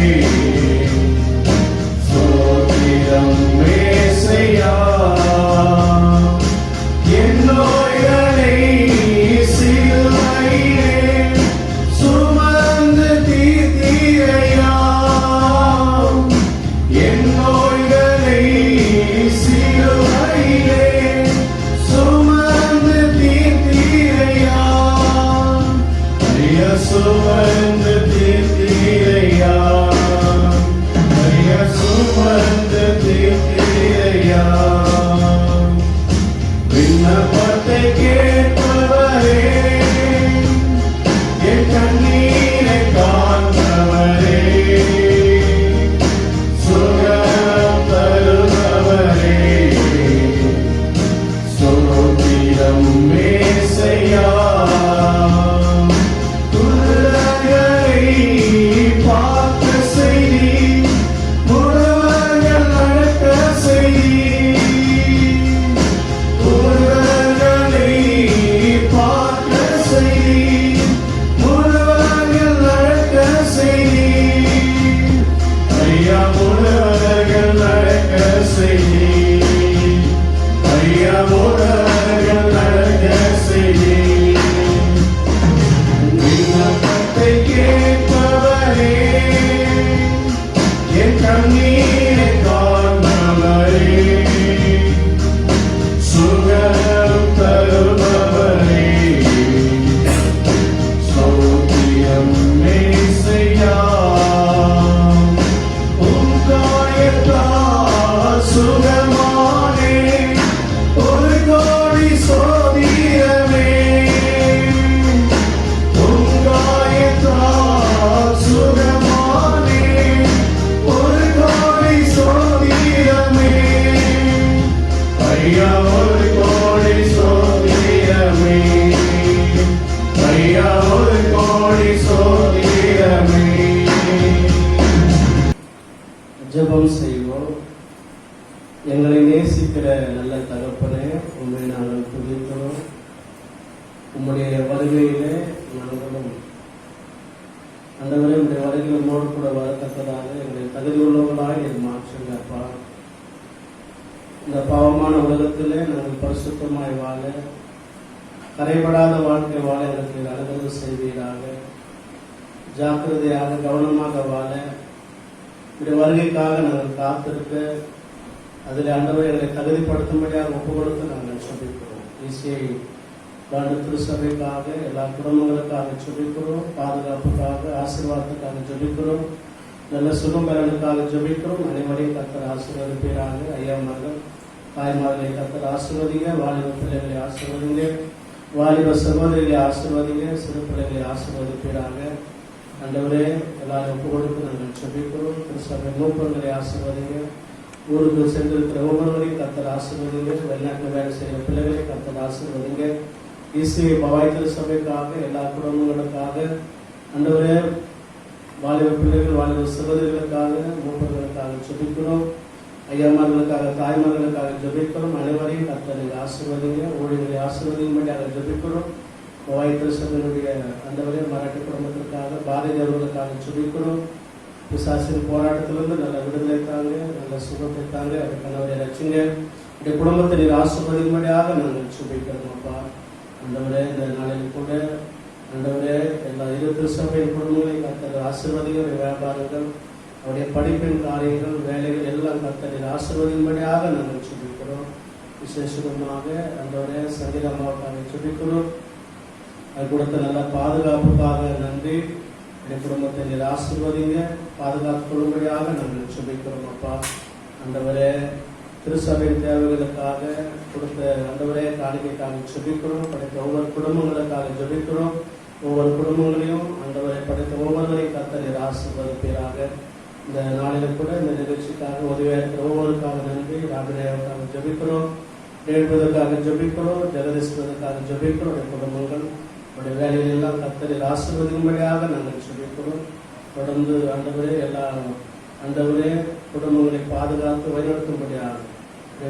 சோத்திரம் மேசையா. என் நோய்களை சிலுவையிலே சுமந்து தீர்த்தீரையா, என் நோய்களை சிலுவையிலே சுமந்து தீர்த்தீரையா, ஐயா சுமந்து தீர்த்தீரையா, ஐயா சுமந்து தீர்த்தீரையா. விண்ணப்பத்தை கேட்பவரே, என் கண்ணீரை காண்பவரே, சுகம் தருபவரே, சோத்திரம் மேசையா. குருடர்களை பார்க்க செய்தி, முடவர்கள் நடக்க செய்தி, குருடர்களை பார்க்க செய்தி, முடவர்கள் நடக்க செய்தி, ஐயா முடவர்கள் நடக்க செய்தி, ஐயா முடவர்கள் நடக்க செய்தி. விண்ணப்பத்தை கேட்பவரே, என் கண்ணீரை காண்பவரே, சுகம் தருபவரே, சோத்திரம் மேசையா. உம் காயத்தால் சுகமானே, ஒரு கோடி சோதிரமே, உம் காயத்தால் சுகமானே, ஒரு கோடி சோதிரமே, ஐயா ஒரு கோடி சோதிரமே, ஐயா ஒரு கோடி சோதிரமே. ஜெபம் செய்வோம். எங்களை நேசிக்கிற நல்ல தகப்பனே, உண்மை நாங்கள் துதிக்கிறோம். உம்முடைய வருகையிலே நாங்களும் அந்தவரை உடைய வருகையில் உம்மோடு கூட வரத்தக்கதாக எங்களை தகுதி உள்ளவர்களாக நீர் மாற்றுங்க அப்பா. இந்த பாவமான உலகத்திலே நாங்கள் பரிசுத்தமாய் வாழ, கரைபடாத வாழ்க்கை வாழ எனக்கு அனுகூல செய்வீராக. ஜாக்கிரதையாக கவனமாக வாழ, உடைய வருகைக்காக நாங்கள் காத்திருக்க, அதில் ஆண்டவரை எங்களை தகுதிப்படுத்தும்படியாக ஒப்பு கொடுத்து நாங்கள் சொல்லிக்கிறோம். ஈசியை வாழ்ந்த திருச்சபைக்காக, எல்லா குடும்பங்களுக்காக ஜெபிக்கிறோம். பாதுகாப்புக்காக, ஆசீர்வாதத்துக்காக ஜெபிக்கிறோம். நல்ல சுகம்பலனுக்காக ஜெபிக்கிறோம். அனைவரையும் கர்த்தர் ஆசீர்வதிப்பீராக. ஐயாமார்கள், தாய்மார்களை கர்த்தர் ஆசீர்வதிங்க. வாலிப பிள்ளைகளை ஆசீர்வதிங்க. வாலிப சகோதரிகளை ஆசீர்வதிங்க. சிறு பிள்ளைகளை ஆசீர்வதிப்பீராக. ஆண்டவரே, எல்லாரும் ஒப்பு கொடுத்து நாங்கள் ஜெபிக்கிறோம். திருச்சபை மூப்பர்களை ஆசீர்வதிங்க. ஊருக்கு சென்றிருக்கிற ஒவ்வொருவரையும் கர்த்தர் ஆசீர்வதிங்க. வெளிநாட்டில் வேலை செய்கிற பிள்ளைகளை கர்த்தர் ஆசீர்வதிங்க. இயேசுவை பவாய் திருச்சபைக்காக, எல்லா குடும்பங்களுக்காக, ஆண்டவரே, வாலிப பிள்ளைகள், வாலிப சகோதரிகளுக்காக, மூப்பர்களுக்காக ஜெபிக்கிறோம். ஐயாமார்களுக்காக, தாய்மார்களுக்காக ஜெபிக்கிறோம். அனைவரையும் கர்த்தரை ஆசீர்வதிங்க. ஊழியர்களை ஆசீர்வதிக்கும்படியாக ஜெபிக்கிறோம். பவாய் திருச்சபையினுடைய ஆண்டவரே மராட்டி குடும்பத்திற்காக, பாரதியவர்களுக்காக ஜெபிக்கிறோம். பிசாசின் போராட்டத்திலிருந்து நல்ல விடுதலை தாங்க, நல்ல சுகத்தை தாங்க, அதுக்கானவரை ரட்சிங்க. இந்த குடும்பத்தை நீர் ஆசீர்வதிக்கும்படியாக நாங்கள் ஜெபிக்கிறோம் அப்பா. ஆண்டவரே, இந்த நாளில் கூட ஆண்டவரே, எல்லா இரு திருச்சபையின் குடும்பங்களையும் கர்த்தர் ஆசீர்வதிங்க. வியாபாரங்கள், அவருடைய படிப்பின் காரியங்கள் வேலைகள் எல்லாம் கர்த்தரின் ஆசீர்வதிக்கும்படியாக நாங்கள் ஜெபிக்கிறோம். விசேஷமாக ஆண்டவரே சங்கீதா அம்மாவுக்காக ஜெபிக்கிறோம். அது கொடுத்த நல்ல பாதுகாப்புக்காக நன்றி. என் குடும்பத்தை நீர் ஆசீர்வதிங்க, பாதுகாத்து கொள்ளும்படியாக நாங்கள் ஜெபிக்கிறோம். அப்பா ஆண்டவரே திருசபையின் தேவைகளுக்காக கொடுத்த ஆண்டவரே காணிக்கைக்காக ஜெபிக்கிறோம். படைத்த ஒவ்வொரு குடும்பங்களுக்காக ஜெபிக்கிறோம். ஒவ்வொரு குடும்பங்களையும் ஆண்டவரை படைத்த ஒவ்வொருவரையும் கர்த்தர் ஆசீர்வதிப்பீராக. இந்த நாளில் கூட இந்த நிகழ்ச்சிக்காக உதவியாக இருக்கிற ஒவ்வொருக்காக நன்றி. ராஜநேயருக்காக ஜெபிக்கிறோம், எழுப்பதற்காக ஜெபிக்கிறோம், ஜெகதீஸ்வரனுக்காக ஜெபிக்கிறோம். என் குடும்பங்கள் உடைய வேலையிலெல்லாம் கர்த்தர் ஆசீர்வதிக்கும்படியாக நாங்கள் ஜெபிக்கிறோம். தொடர்ந்து ஆண்டவரே எல்லா ஆண்டவரே குடும்பங்களை பாதுகாத்து வழிநடத்தும்படியாக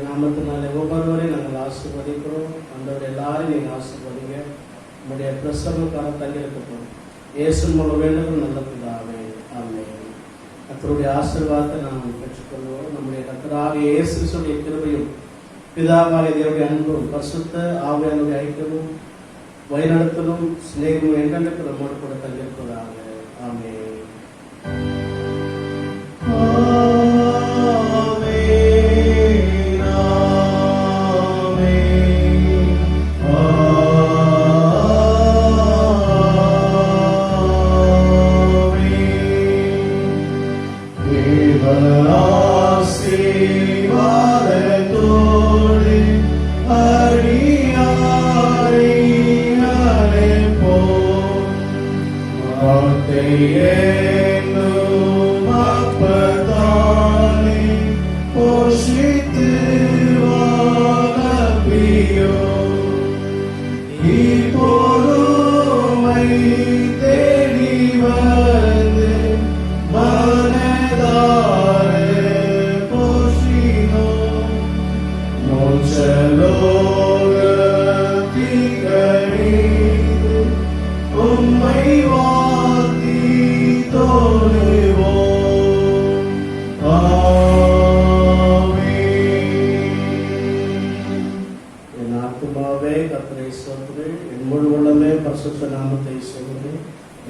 நாமத்தினாலே ஒவ்வொருவரையும் நாங்கள் ஆசீர்வதிக்கிறோம். ஆண்டவரை எல்லாரையும் நீங்கள் ஆசீர்வதிங்க. நம்முடைய பிரசவக்காக தங்கியிருக்கட்டும். இயேசு மூலம் வேண்டுதல் நல்ல பிதாவே, ஆமென். கர்த்தருடைய ஆசீர்வாதத்தை நாம் பெற்றுக்கொள்வோம். நம்முடைய கர்த்தராகிய இயேசு கிறிஸ்துவின் கிருபையும் பிதாவாகிய தேவனுடைய அன்பும் பரிசுத்த ஆவியானவருடைய ஐக்கியமும் வழிநடத்தலும் சிநேகமும் என்றென்றைக்கு நம்மோடு கூட தங்கியிருப்பதாக. ஆமென்.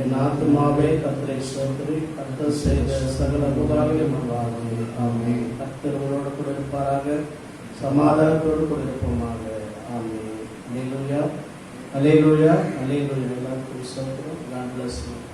என் ஆத்துமாவே கர்த்தரை ஸ்தோத்திரி, கர்த்தர் செய்த சகல உபகாரங்களையும் மறவாதே. ஆமென். கர்த்தர் உங்களோடு கூட இருப்பாராக, சமாதானத்தோடு கூட இருப்போமாக. ஆமென். அல்லேலூயா, அல்லேலூயா, அல்லேலூயா. எல்லாருக்கும் ஸ்தோத்திரம். God bless you.